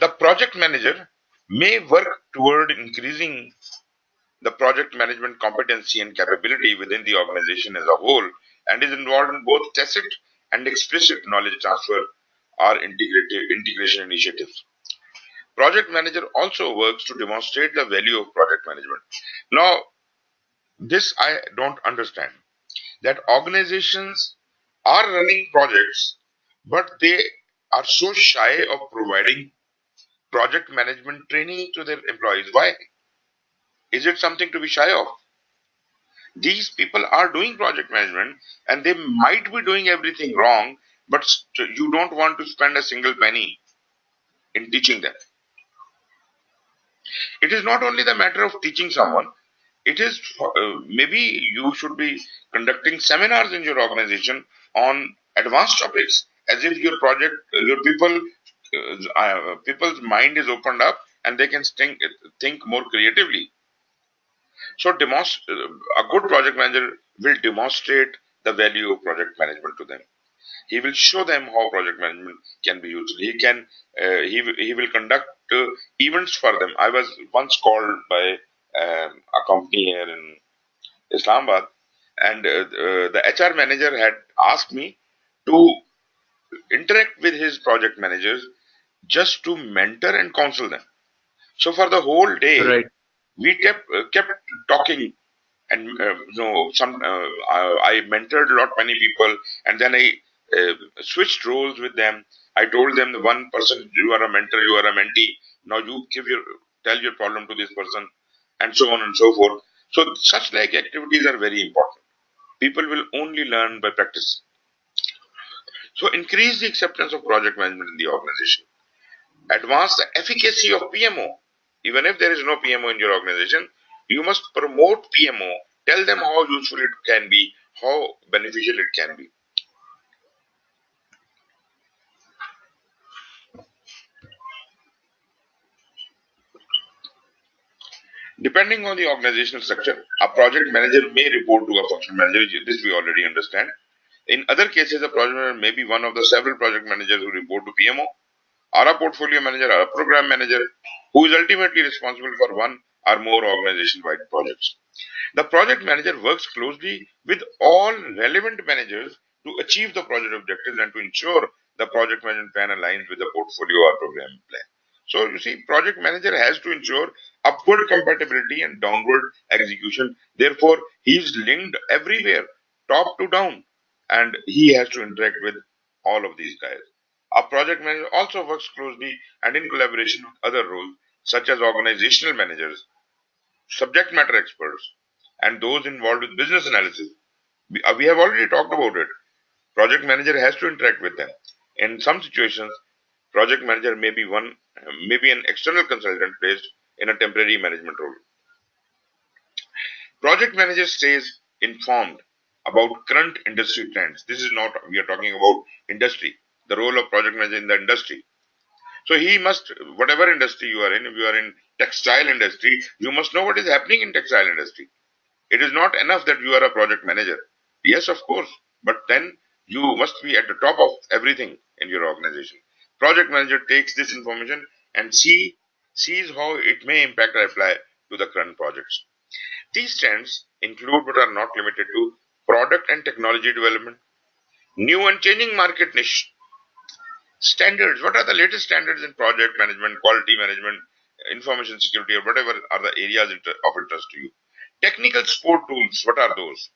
The project manager may work toward increasing the project management competency and capability within the organization as a whole, and is involved in both tacit and explicit knowledge transfer or integration initiatives. Project manager also works to demonstrate the value of project management. Now, this I don't understand. That organizations are running projects, but they are so shy of providing project management training to their employees. Why? Is it something to be shy of? These people are doing project management and they might be doing everything wrong, but you don't want to spend a single penny in teaching them. It is not only the matter of teaching someone, it is maybe you should be conducting seminars in your organization on advanced topics, as if your project, your people's mind is opened up and they can think more creatively. So, a good project manager will demonstrate the value of project management to them. He will show them how project management can be used. He will conduct events for them. I was once called by a company here in Islamabad, and the HR manager had asked me to interact with his project managers just to mentor and counsel them. So for the whole day, right. we kept talking, and I mentored a lot many people, and then I switched roles with them. I told them, the one person, you are a mentor, you are a mentee. Now you tell your problem to this person, and so on and so forth. So such like activities are very important. People will only learn by practice. So increase the acceptance of project management in the organization. Advance the efficacy of PMO. Even if there is no PMO in your organization, you must promote PMO. Tell them how useful it can be, how beneficial it can be. Depending on the organizational structure, a project manager may report to a function manager. This we already understand. In other cases, a project manager may be one of the several project managers who report to PMO, or a portfolio manager, or a program manager, who is ultimately responsible for one or more organization-wide projects. The project manager works closely with all relevant managers to achieve the project objectives and to ensure the project management plan aligns with the portfolio or program plan. So you see, project manager has to ensure upward compatibility and downward execution. Therefore, he is linked everywhere, top to down, and he has to interact with all of these guys. A project manager also works closely and in collaboration with other roles, such as organizational managers, subject matter experts, and those involved with business analysis. We have already talked about it. Project manager has to interact with them. In some situations, project manager may be an external consultant placed in a temporary management role. Project manager stays informed about current industry trends. This is not, we are talking about industry, the role of project manager in the industry. So he must, whatever industry you are in, if you are in textile industry, you must know what is happening in textile industry. It is not enough that you are a project manager. Yes, of course, but then you must be at the top of everything in your organization. Project manager takes this information and sees how it may impact or apply to the current projects. These trends include but are not limited to product and technology development, new and changing market niche, standards. What are the latest standards in project management, quality management, information security, or whatever are the areas of interest to you? Technical support tools. What are those?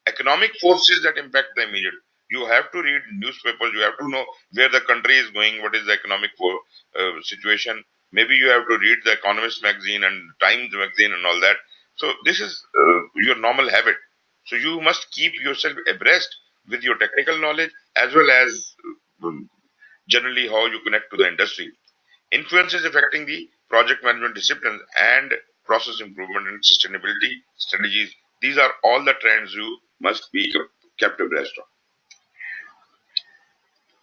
Economic forces that impact the immediate. You have to read newspapers. You have to know where the country is going. What is the economic situation? Maybe you have to read the Economist magazine and Times magazine and all that. So this is your normal habit. So you must keep yourself abreast with your technical knowledge as well as generally how you connect to the industry. Influences affecting the project management disciplines and process improvement and sustainability strategies. These are all the trends you must be kept abreast of.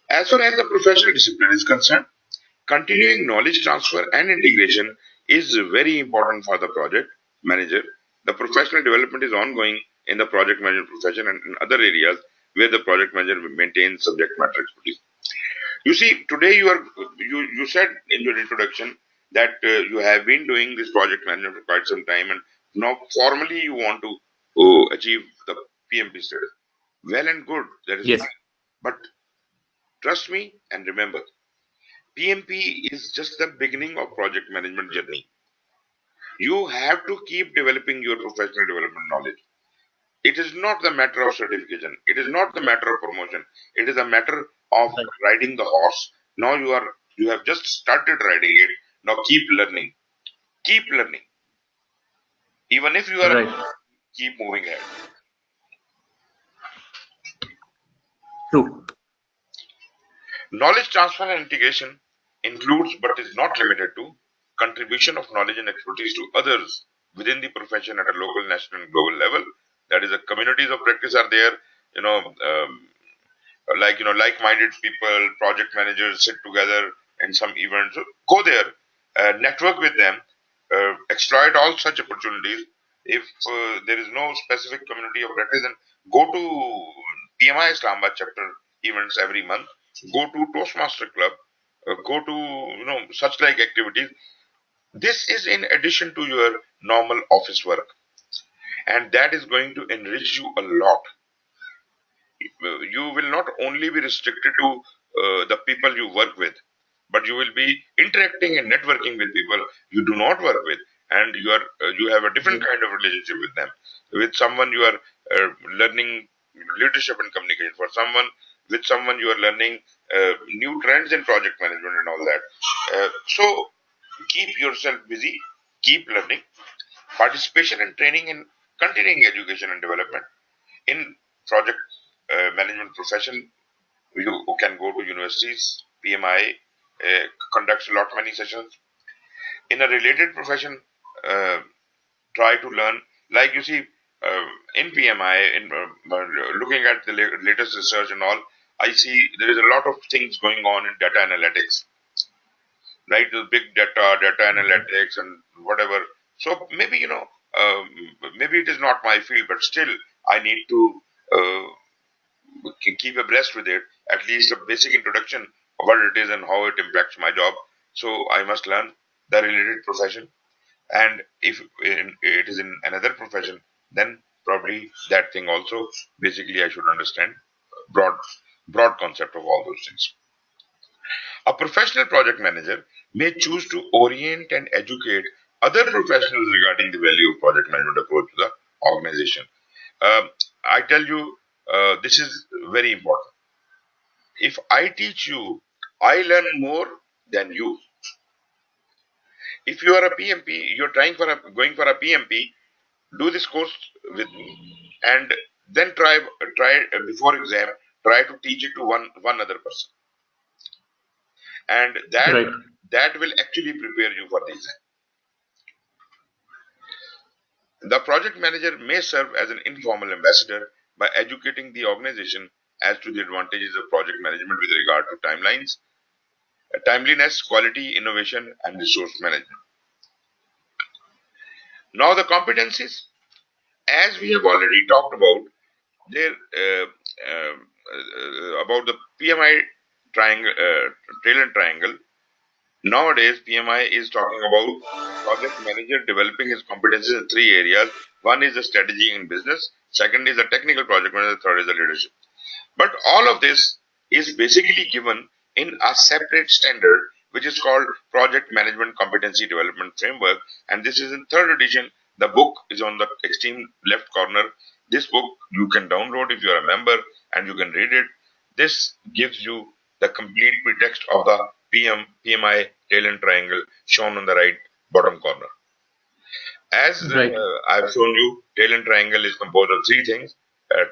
As far as the professional discipline is concerned, continuing knowledge transfer and integration is very important for the project manager. The professional development is ongoing in the project management profession and in other areas where the project manager maintains subject matter expertise. You see, today you said in your introduction that you have been doing this project management for quite some time, and now formally you want to achieve the PMP status. Well and good, that is Yes. fine. But trust me and remember, PMP is just the beginning of project management journey. You have to keep developing your professional development knowledge. It is not the matter of certification. It is not the matter of promotion. It is a matter of Right. riding the horse. Now you have just started riding it. Now keep learning. Keep learning. Even if you are, Right. keep moving ahead. True. Knowledge transfer and integration includes but is not limited to contribution of knowledge and expertise to others within the profession at a local, national, and global level. That is, the communities of practice are there. You know, like-minded people, project managers sit together in some events. So go there, network with them, exploit all such opportunities. If there is no specific community of practice, then go to PMI Islamabad chapter events every month. Go to Toastmaster Club. Go to such like activities. This is in addition to your normal office work, and that is going to enrich you a lot. You will not only be restricted to the people you work with, but you will be interacting and networking with people you do not work with, and you have a different Yes. kind of relationship with them. With someone you are learning leadership and communication. For someone with someone you are learning new trends in project management and all that. So keep yourself busy, keep learning, participation and training in continuing education and development in project management profession. You can go to universities. PMI conducts a lot many sessions. In a related profession, uh, try to learn. Like you see, in PMI, in looking at the latest research and all, I see there is a lot of things going on in data analytics, right? The big data Right. analytics, and whatever. So maybe, maybe it is not my field, but still I need to keep abreast with it, at least a basic introduction of what it is and how it impacts my job. So I must learn the related profession. And if it is in another profession, then probably that thing also, basically I should understand broad broad concept of all those things. A professional project manager may choose to orient and educate other professionals regarding the value of project management approach to the organization. I tell you, this is very important. If I teach you, I learn more than you. If you are a PMP, you're going for a PMP, do this course with me, and then try before exam, try to teach it to one other person, and that Right. that will actually prepare you for the exam. The project manager may serve as an informal ambassador by educating the organization as to the advantages of project management with regard to timelines, timeliness, quality, innovation, and resource management. Now, the competencies, as we have already talked about, there about the PMI triangle, talent triangle. Nowadays, PMI is talking about project manager developing his competencies in three areas. One is the strategy in business. Second is the technical project manager. Third is the leadership. But all of this is basically given in a separate standard, which is called Project Management Competency Development Framework. And this is in third edition. The book is on the extreme left corner. This book you can download if you are a member and you can read it. This gives you the complete pretext of the PMI talent triangle shown on the right bottom corner. As Right. I've shown you, talent triangle is composed of three things: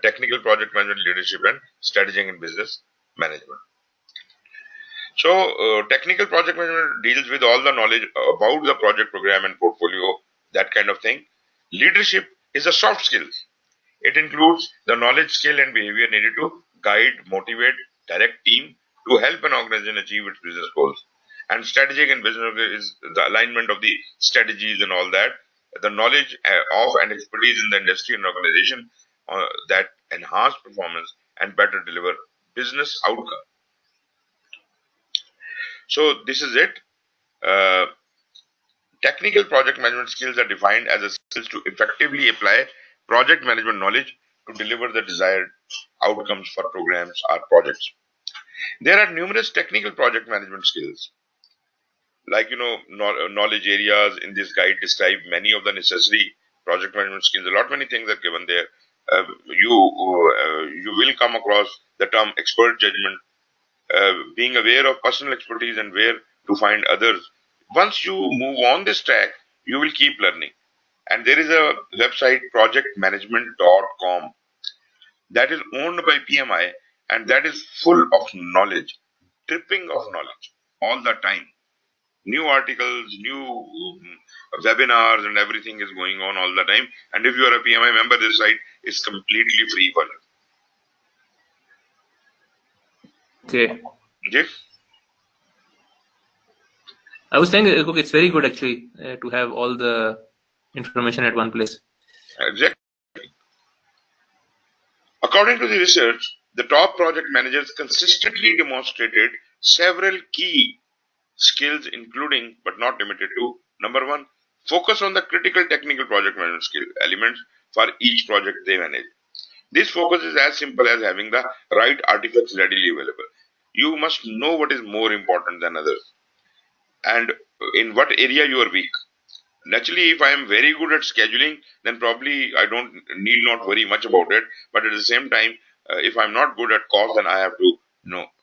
technical project management, leadership, and strategic and business management. So, technical project management deals with all the knowledge about the project program and portfolio, that kind of thing. Leadership is a soft skill. It includes the knowledge, skill, and behavior needed to guide, motivate, direct team to help an organization achieve its business goals. And strategic and business is the alignment of the strategies and all that. The knowledge of and expertise in the industry and organization that enhance performance and better deliver business outcome. So this is it. Uh, Technical project management skills are defined as a skills to effectively apply project management knowledge to deliver the desired outcomes for programs or projects. There are numerous technical project management skills, like knowledge areas in this guide describe many of the necessary project management skills. A lot many things are given there. You will come across the term expert judgment, being aware of personal expertise and where to find others. Once you move on this track, you will keep learning. And there is a website, projectmanagement.com, that is owned by PMI, and that is full of knowledge, dripping of knowledge all the time. New articles, new webinars, and everything is going on all the time. And if you are a PMI member, this site is completely free for Okay. you. Jay? I was saying, okay, it's very good actually to have all the information at one place. Exactly. According to the research, the top project managers consistently demonstrated several key skills, including but not limited to: number one, focus on the critical technical project management skill elements for each project they manage. This focus is as simple as having the right artifacts readily available. You must know what is more important than others and in what area you are weak. Naturally, if I am very good at scheduling, then probably I don't need not worry much about it. But at the same time, if I'm not good at cost, then I have to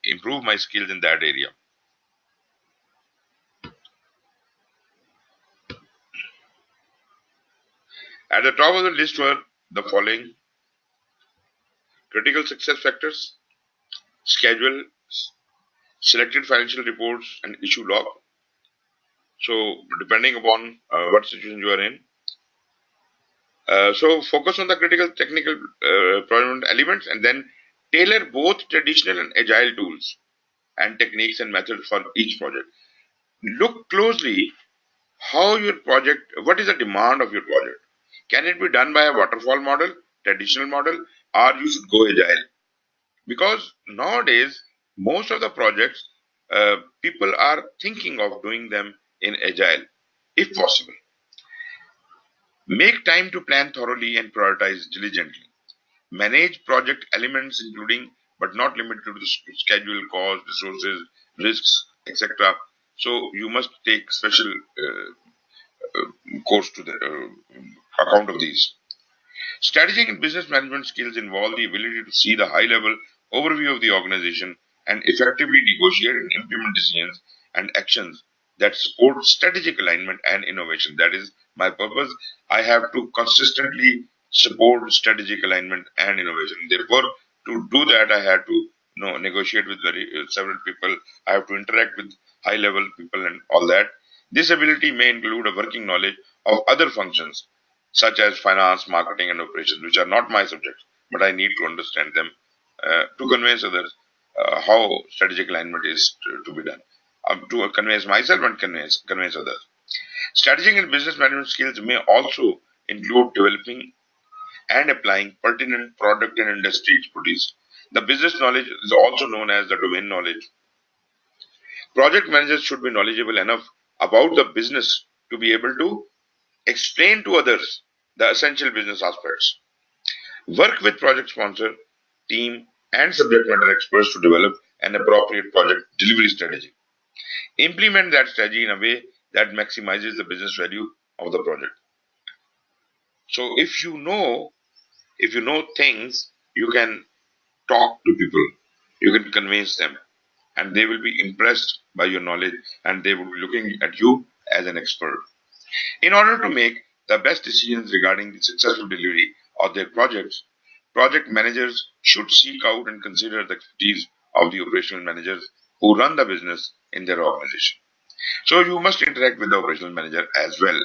improve my skills in that area. At the top of the list were the following: critical success factors, schedule, selected financial reports, and issue log. So, depending upon what situation you are in. So, focus on the critical technical project elements and then tailor both traditional and agile tools and techniques and methods for each project. Look closely how your project, what is the demand of your project? Can it be done by a waterfall model, traditional model, or you should go agile? Because nowadays, most of the projects, people are thinking of doing them in agile, if possible. Make time to plan thoroughly and prioritize diligently. Manage project elements, including but not limited to the schedule, cost, resources, risks, etc. So you must take special course to the account of these. Strategic and business management skills involve the ability to see the high level overview of the organization and effectively negotiate and implement decisions and actions that support strategic alignment and innovation. That is my purpose. I have to consistently support strategic alignment and innovation. Therefore, to do that, I had to negotiate with several people. I have to interact with high level people and all that. This ability may include a working knowledge of other functions such as finance, marketing, and operations, which are not my subjects, but I need to understand them to convince others how strategic alignment is to be done, to convince myself and convince others. Strategic and business management skills may also include developing and applying pertinent product and industry expertise. The business knowledge is also known as the domain knowledge. Project managers should be knowledgeable enough about the business to be able to explain to others the essential business aspects. Work with project sponsor, team, and subject matter experts to develop an appropriate project delivery strategy. Implement that strategy in a way that maximizes the business value of the project. So if you know things, you can talk to people, you can convince them, and they will be impressed by your knowledge and they will be looking at you as an expert. In order to make the best decisions regarding the successful delivery of their projects, project managers should seek out and consider the expertise of the operational managers who run the business in their organization. So you must interact with the operational manager as well.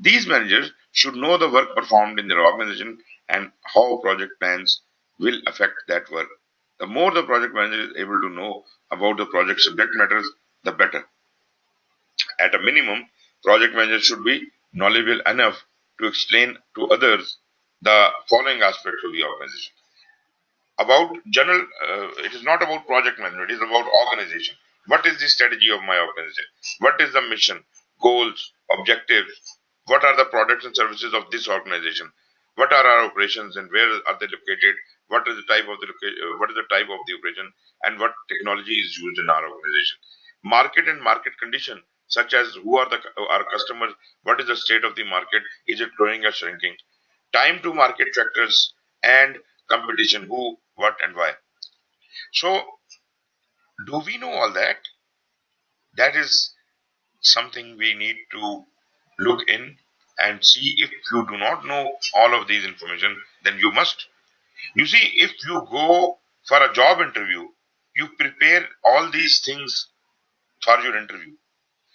These managers should know the work performed in their organization and how project plans will affect that work. The more the project manager is able to know about the project subject matters, the better. At a minimum, project managers should be knowledgeable enough to explain to others the following aspects of the organization. About general, it is not about project management, it is about organization. What is the strategy of my organization? What is the mission, goals, objectives? What are the products and services of this organization? What are our operations and where are they located? What is the type of what is the type of the operation and what technology is used in our organization? Market and market condition, such as who are our customers, what is the state of the market, is it growing or shrinking? Time to market factors and competition, who, what, and why. So, do we know all that? That is something we need to look in and see. If you do not know all of these information, then you must. You see, if you go for a job interview, you prepare all these things for your interview.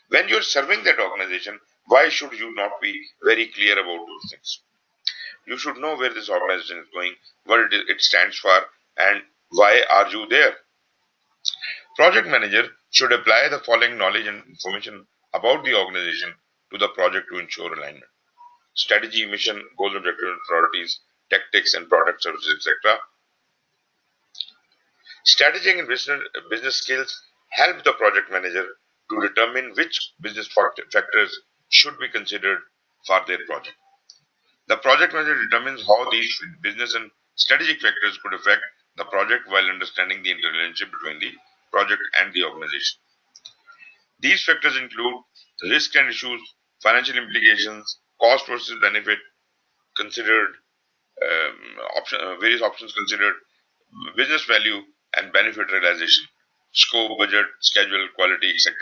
When you're serving that organization, why should you not be very clear about those things? You should know where this organization is going, what it stands for, and why are you there. Project manager should apply the following knowledge and information about the organization to the project to ensure alignment. Strategy, mission, goals, objectives, priorities, tactics, and product services, etc. Strategic and business skills help the project manager to determine which business factors should be considered for their project. The project manager determines how these business and strategic factors could affect the project while understanding the interrelationship between the project and the organization. These factors include risk and issues, financial implications, cost versus benefit considered, various options considered, business value and benefit realization, scope, budget, schedule, quality, etc.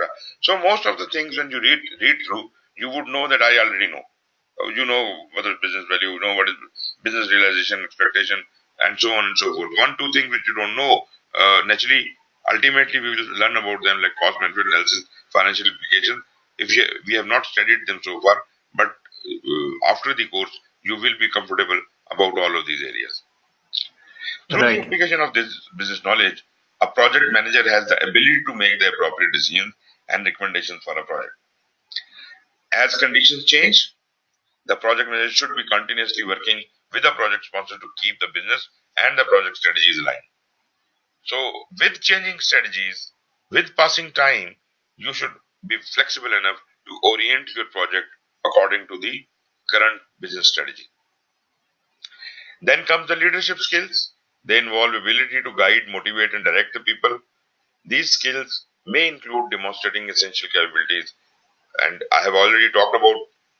So most of the things when you read through, you would know that I already know. You know what is business value, you know what is business realization, expectation, and so on and so forth. One, two things which you don't know, naturally, ultimately we will learn about them like cost benefit analysis, financial implication. If we have not studied them so far, but after the course, you will be comfortable about all of these areas. Through the Right. application of this business knowledge, a project manager has the ability to make the appropriate decisions and recommendations for a project. As conditions change, the project manager should be continuously working with the project sponsor to keep the business and the project strategies aligned. So, with changing strategies, with passing time, you should be flexible enough to orient your project according to the current business strategy. Then comes the leadership skills. They involve ability to guide, motivate, and direct the people. These skills may include demonstrating essential capabilities, and I have already talked about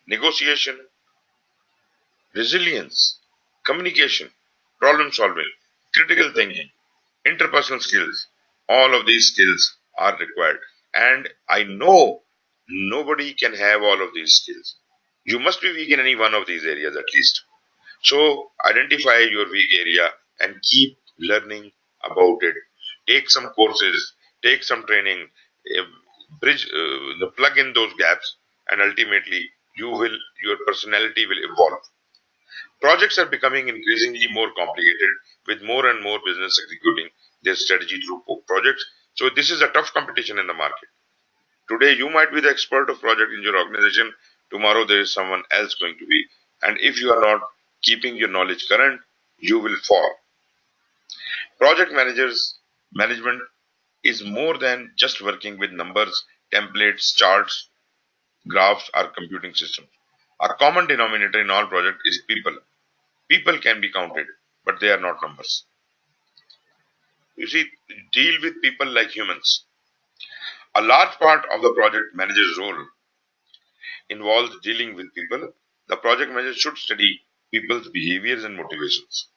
negotiation, resilience, communication, problem solving, critical thinking, interpersonal skills. All of these skills are required. And I know nobody can have all of these skills. You must be weak in any one of these areas at least. So identify your weak area and keep learning about it. Take some courses, take some training, eh, plug in those gaps, and ultimately your personality will evolve. Projects are becoming increasingly more complicated with more and more business executing their strategy through projects. So this is a tough competition in the market. Today you might be the expert of project in your organization. Tomorrow there is someone else going to be. And if you are not keeping your knowledge current, you will fall. Project management is more than just working with numbers, templates, charts, graphs, or computing systems. A common denominator in all projects is people. People can be counted, but they are not numbers. You see, deal with people like humans. A large part of the project manager's role involves dealing with people. The project manager should study people's behaviors and motivations.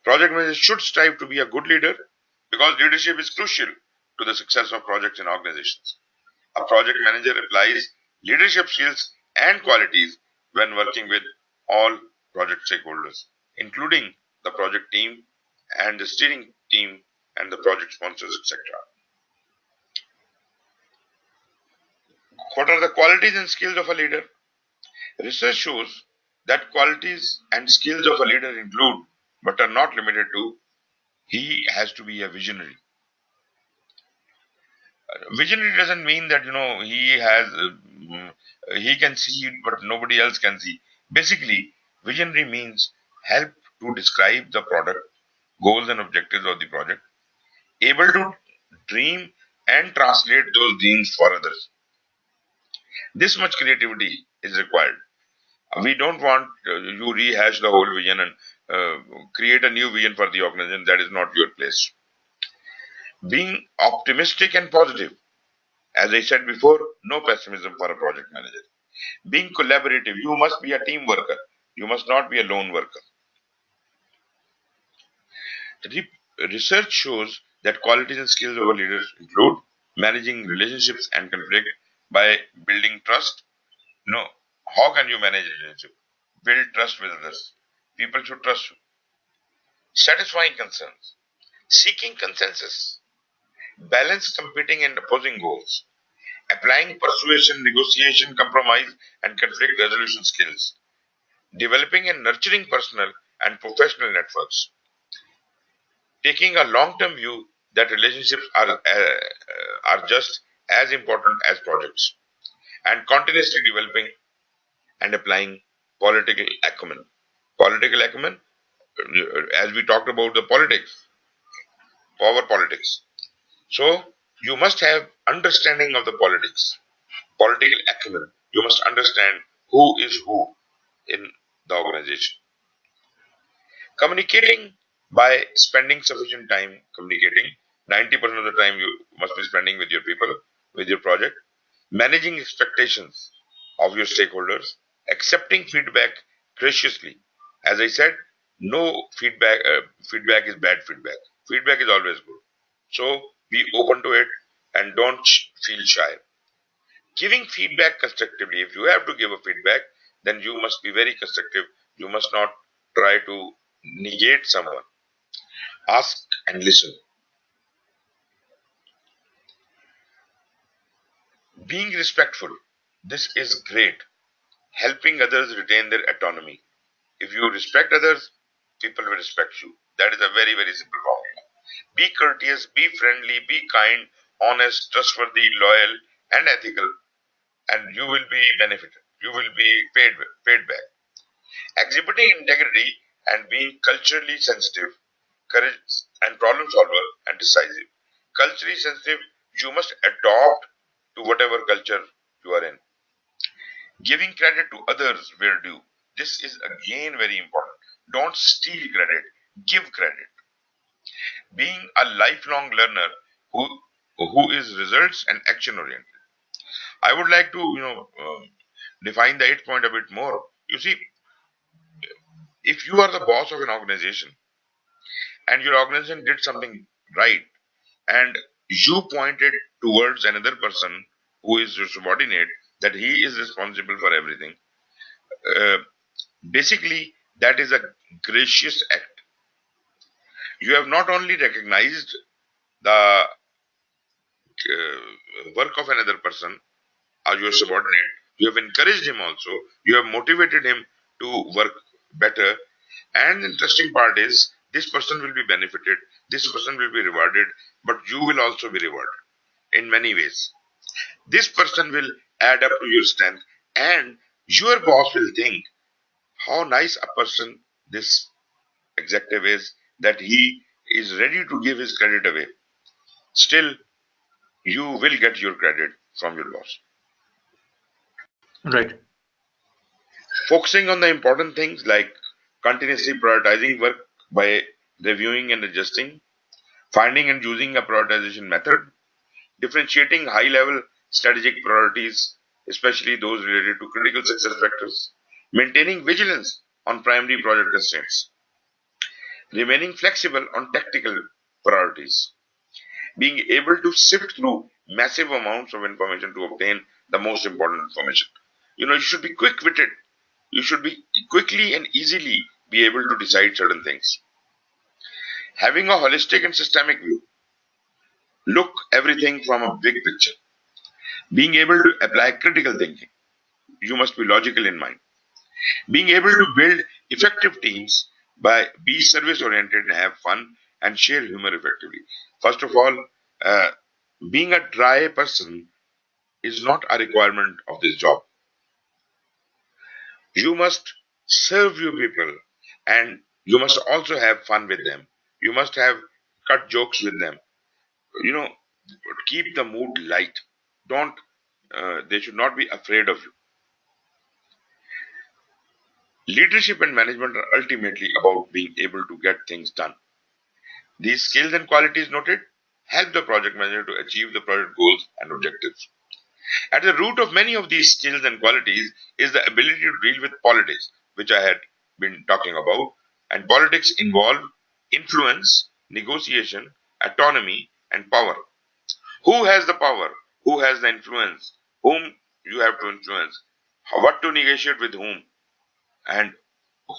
Project managers should strive to be a good leader because leadership is crucial to the success of projects and organizations. A project manager applies leadership skills and qualities when working with all project stakeholders, including the project team and the steering team and the project sponsors, etc. What are the qualities and skills of a leader? Research shows that qualities and skills of a leader include, but are not limited to, he has to be a visionary. Visionary doesn't mean that he can see it, but nobody else can see. Basically, visionary means help to describe the product, goals and objectives of the project, able to dream and translate those dreams for others. This much creativity is required. We don't want you rehash the whole vision and create a new vision for the organization. That is not your place. Being optimistic and positive. As I said before, no pessimism for a project manager. Being collaborative, you must be a team worker. You must not be a lone worker. Research shows that qualities and skills of a leader include managing relationships and conflict by building trust. No, how can you manage relationship? Build trust with others. People should trust you. Satisfying concerns, seeking consensus, balance competing and opposing goals, applying persuasion, negotiation, compromise, and conflict resolution skills, developing and nurturing personal and professional networks, taking a long-term view that relationships are just as important as projects, and continuously developing and applying political acumen. Political acumen, as we talked about the politics, power politics. So you must have understanding of the politics, political acumen. You must understand who is who in the organization. Communicating by spending sufficient time communicating. 90% of the time you must be spending with your people, with your project. Managing expectations of your stakeholders. Accepting feedback graciously. As I said, no feedback is bad feedback. Feedback is always good. So be open to it and don't feel shy. Giving feedback constructively. If you have to give a feedback, then you must be very constructive. You must not try to negate someone. Ask and listen. Being respectful. This is great. Helping others retain their autonomy. If you respect others, people will respect you. That is a very, very simple formula. Be courteous, be friendly, be kind, honest, trustworthy, loyal, and ethical, and you will be benefited. you will be paid back. Exhibiting integrity and being culturally sensitive, courage and problem solver and decisive. Culturally sensitive, you must adopt to whatever culture you are in. Giving credit to others where due. This is again very important. Don't steal credit, give credit. Being a lifelong learner who is results and action oriented. I would like to define the 8 point a bit more. You see, if you are the boss of an organization and your organization did something right and you pointed towards another person who is your subordinate that he is responsible for everything, uh, basically that is a gracious act. You have not only recognized the work of another person or your subordinate, you have encouraged him also, you have motivated him to work better. And the interesting part is this person will be benefited, this person will be rewarded, but you will also be rewarded in many ways. This person will add up to your strength, and your boss will think how nice a person this executive is that he is ready to give his credit away. Still, you will get your credit from your boss. Right. Focusing on the important things like continuously prioritizing work by reviewing and adjusting, finding and using a prioritization method, differentiating high level strategic priorities, especially those related to critical success factors, maintaining vigilance on primary project constraints, remaining flexible on tactical priorities, being able to sift through massive amounts of information to obtain the most important information. You should be quick witted. You should be quickly and easily be able to decide certain things. Having a holistic and systemic view, look everything from a big picture. Being able to apply critical thinking, you must be logical in mind. Being able to build effective teams by be service oriented and have fun and share humor effectively. First of all, uh, being a dry person is not a requirement of this job. You must serve your people and you must also have fun with them. You must have cut jokes with them. You know, keep the mood light. Don't, they should not be afraid of you. Leadership and management are ultimately about being able to get things done. These skills and qualities noted help the project manager to achieve the project goals and objectives. At the root of many of these skills and qualities is the ability to deal with politics, which I had been talking about. And politics involve influence, negotiation, autonomy, and power. Who has the power? Who has the influence? Whom you have to influence? What to negotiate with whom? And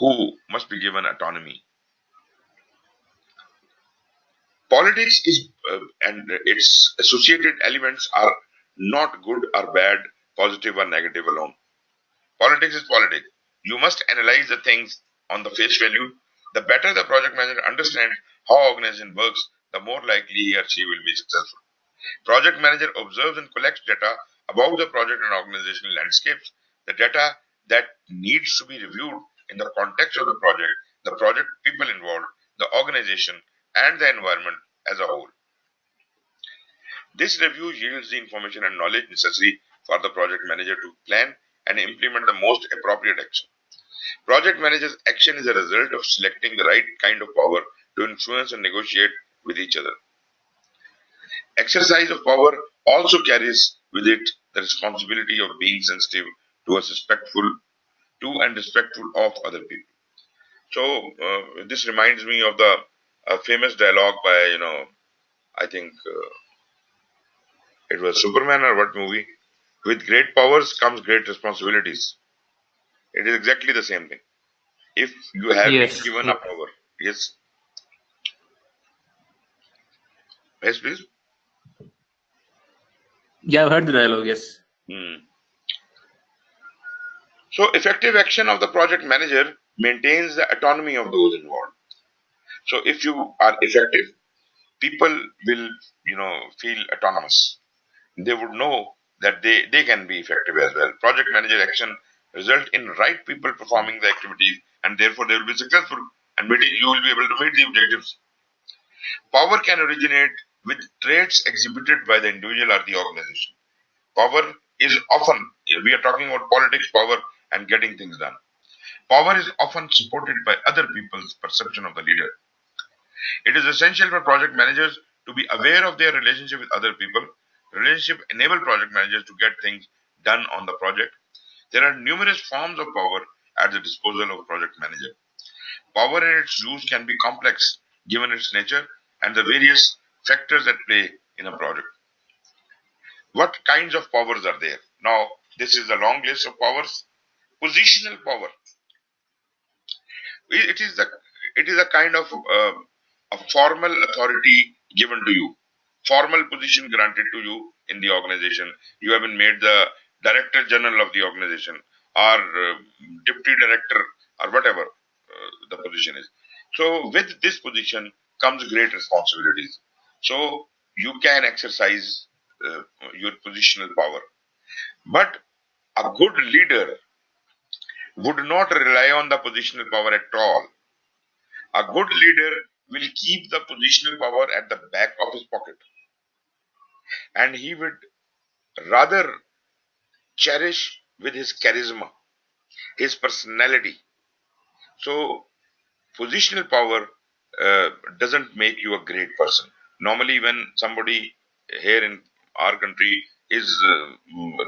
who must be given autonomy? Politics is and its associated elements are not good or bad, positive or negative alone. Politics is politics. You must analyze the things on the face value. The better the project manager understands how organization works, the more likely he or she will be successful. Project manager observes and collects data about the project and organizational landscapes, the data that needs to be reviewed in the context of the project people involved, the organization, and the environment as a whole. This review yields the information and knowledge necessary for the project manager to plan and implement the most appropriate action. Project manager's action is a result of selecting the right kind of power to influence and negotiate with each other. Exercise of power also carries with it the responsibility of being sensitive to and respectful of other people. So this reminds me of the famous dialogue by I think it was Superman or what movie? With great powers comes great responsibilities. It is exactly the same thing. If you have been Yes. given a power, yes, yes, please. Yeah, I've heard the dialogue. Yes. Hmm. So, effective action of the project manager maintains the autonomy of those involved. So, if you are effective, people will, feel autonomous. They would know that they can be effective as well. Project manager action result in right people performing the activities, and therefore they will be successful, and you will be able to meet the objectives. Power can originate with traits exhibited by the individual or the organization. Power is often, we are talking about politics, power, and getting things done. Power is often supported by other people's perception of the leader. It is essential for project managers to be aware of their relationship with other people. Relationship enable project managers to get things done on the project. There are numerous forms of power at the disposal of a project manager. Power and its use can be complex given its nature and the various factors at play in a project. What kinds of powers are there? Now, this is a long list of powers. Positional power. It is the it is a kind of a formal authority given to you, formal position granted to you in the organization. You have been made the director general of the organization, or deputy director, or whatever the position is. So with this position comes great responsibilities. So you can exercise your positional power, but a good leader would not rely on the positional power at all. A good leader will keep the positional power at the back of his pocket, and he would rather cherish with his charisma, his personality. So, positional power doesn't make you a great person. Normally, when somebody here in our country is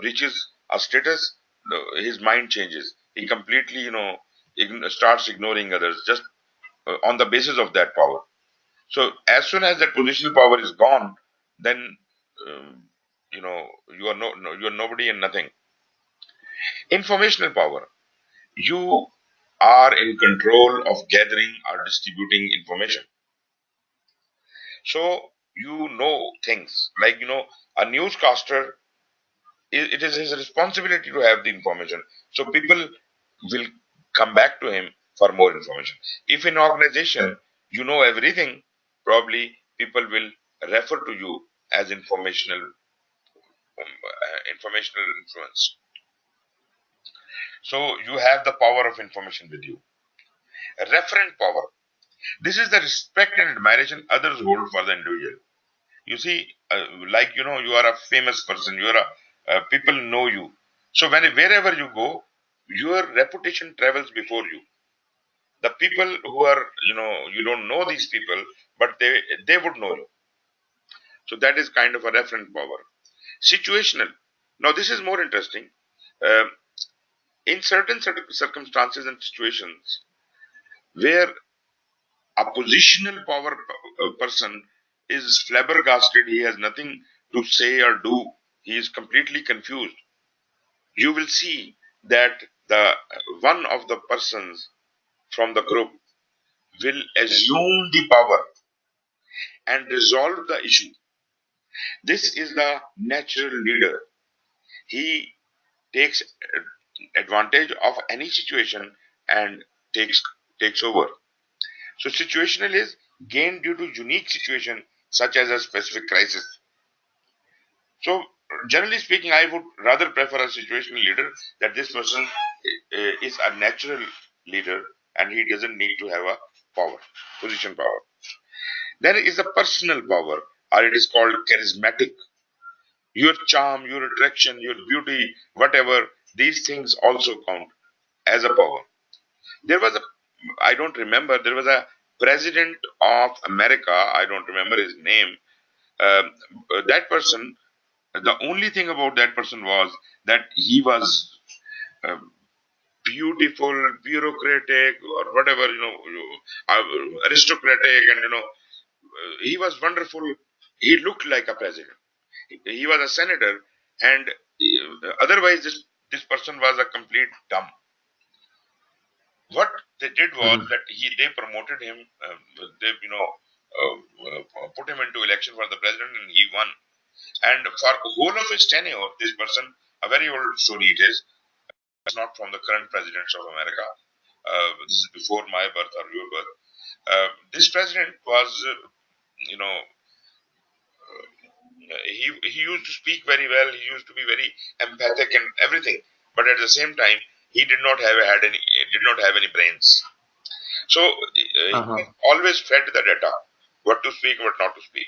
reaches a status, his mind changes. He completely, starts ignoring others just on the basis of that power. So as soon as that positional power is gone, then um, you are you are nobody and nothing. Informational power. You are in control of gathering or distributing information. So you know things like a newscaster. It is his responsibility to have the information. So people will come back to him for more information. If in organization you know everything, probably people will refer to you as informational influence. So you have the power of information with you. Referent power. This is the respect and admiration others hold for the individual. You see, like you are a famous person. You are people know you. So wherever you go, your reputation travels before you. The people who are you don't know these people, but they would know you. So that is kind of a referent power. Situational. Now this is more interesting. Um, in certain circumstances and situations where a positional power person is flabbergasted, he has nothing to say or do, he is completely confused, you will see that the one of the persons from the group will assume the power and resolve the issue. This is the natural leader. He takes advantage of any situation and takes takes over. So situational is gained due to unique situation such as a specific crisis. So generally speaking, I would rather prefer a situational leader, that this person is a natural leader and he doesn't need to have a power, position power. Then is a personal power, or it is called charismatic. Your charm, your attraction, your beauty, whatever, these things also count as a power. There was a, I don't remember, there was a president of America, I don't remember his name. Um, that person, the only thing about that person was that he was uh, beautiful, bureaucratic, or whatever, aristocratic, and he was wonderful. He looked like a president. He was a senator, and otherwise, this person was a complete dumb. What they did was Mhm. that they promoted him, they put him into election for the president, and he won. And for whole of his tenure, this person, a very old story it is, it's not from the current presidents of America. This is before my birth or your birth. This president was, you know, he used to speak very well. He used to be very empathic and everything. But at the same time, he did not have any brains. So he always fed the data, what to speak, what not to speak,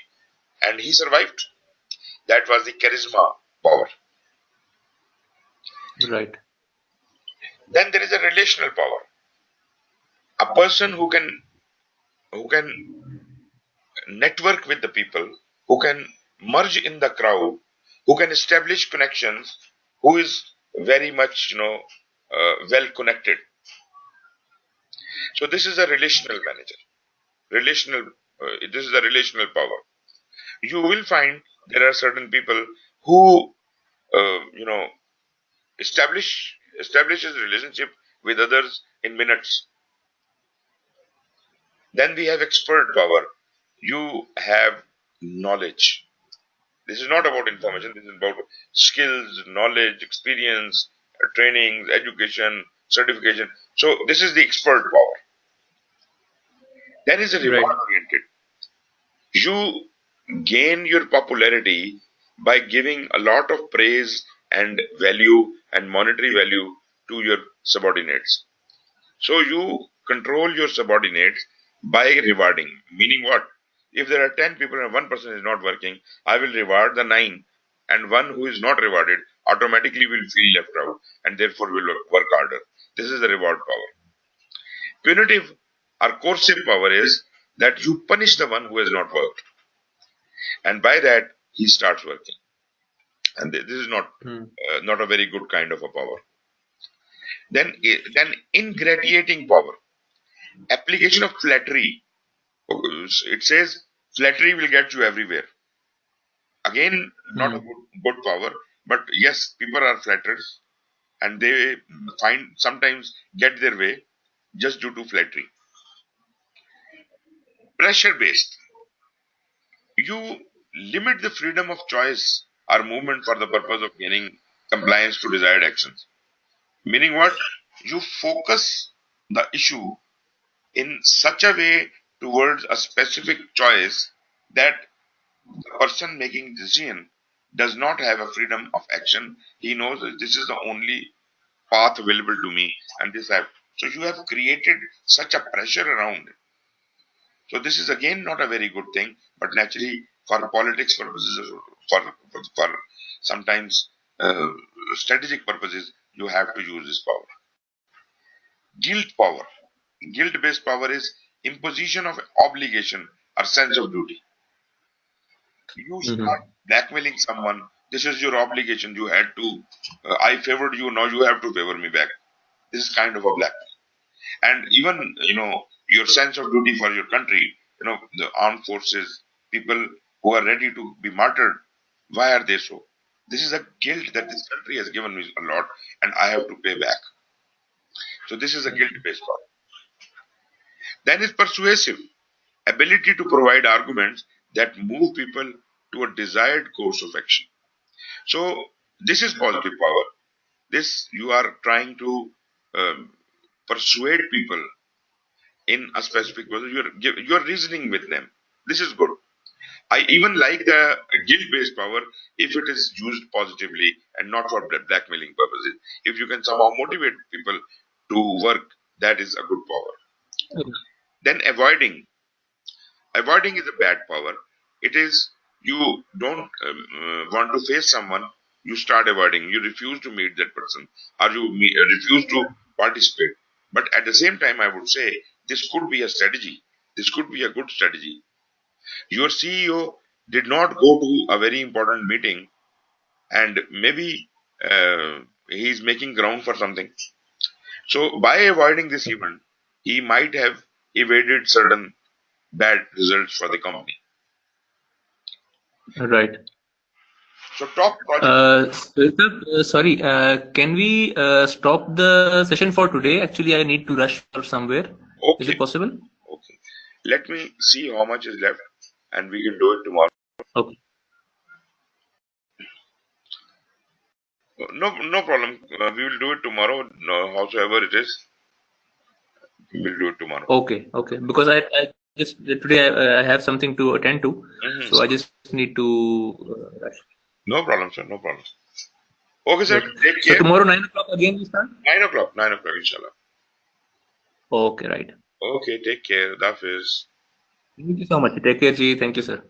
and he survived. That was the charisma power. Right. Then there is a relational power. A person who can network with the people, who can merge in the crowd, who can establish connections, who is very much well connected. So this is a relational manager. This is a relational power. You will find there are certain people who establishes relationship with others in minutes. Then we have expert power. You have knowledge. This is not about information. This is about skills, knowledge, experience, training, education, certification. So this is the expert power. Then is a reward oriented. You gain your popularity by giving a lot of praise and value and monetary value to your subordinates. So you control your subordinates by rewarding. Meaning what? If there are 10 people and one person is not working, I will reward the 9, and one who is not rewarded automatically will feel left out and therefore will work harder. This is the reward power. Punitive or coercive power is that you punish the one who has not worked, and by that he starts working. And this is not a very good kind of a power. Then ingratiating power. Application of flattery. It says flattery will get you everywhere. Again, not a good power, but yes, people are flatterers and they sometimes get their way just due to flattery. Pressure based. You limit the freedom of choice or movement for the purpose of gaining compliance to desired actions. Meaning what? You focus the issue in such a way towards a specific choice that the person making decision does not have a freedom of action. He knows that this is the only path available to me, and this have. So you have created such a pressure around. So this is again not a very good thing, but naturally for politics purposes, for sometimes strategic purposes, you have to use this power. Guilt power. Guilt-based power is imposition of obligation or sense of duty. You start blackmailing someone. This is your obligation. You had to. I favored you. Now you have to favor me back. This is kind of a blackmail. And even your sense of duty for your country. The armed forces, people who are ready to be martyred. Why are they so? This is a guilt that this country has given me a lot, and I have to pay back. So this is a guilt-based power. Then is persuasive. Ability to provide arguments that move people to a desired course of action. So this is positive power. This you are trying to persuade people in a specific way. You are reasoning with them. This is good. I even like the guilt-based power if it is used positively and not for blackmailing purposes. If you can somehow motivate people to work, that is a good power. Then avoiding. Avoiding is a bad power. It is you don't want to face someone, you start avoiding. You refuse to meet that person, or you refuse to participate. But at the same time, I would say this could be a strategy. This could be a good strategy. Your CEO did not go to a very important meeting, and maybe he is making ground for something. So by avoiding this event, he might have evaded certain bad results for the company. Right. So top project. Sorry, can we stop the session for today? Actually, I need to rush for somewhere. Okay. Is it possible? Okay. Let me see how much is left, and we can do it tomorrow. Okay. No problem. We will do it tomorrow. Howsoever it is, we'll do it tomorrow. Okay. Because I just today I have something to attend to, so I just need to rush. No problem, sir. No problem. Okay, sir. Great. Take So care. tomorrow 9 o'clock again we start? 9 o'clock. 9 o'clock, inshallah. Okay, right. Okay, take care. Hafiz. Thank you so much. Take care, Ji. Thank you, sir.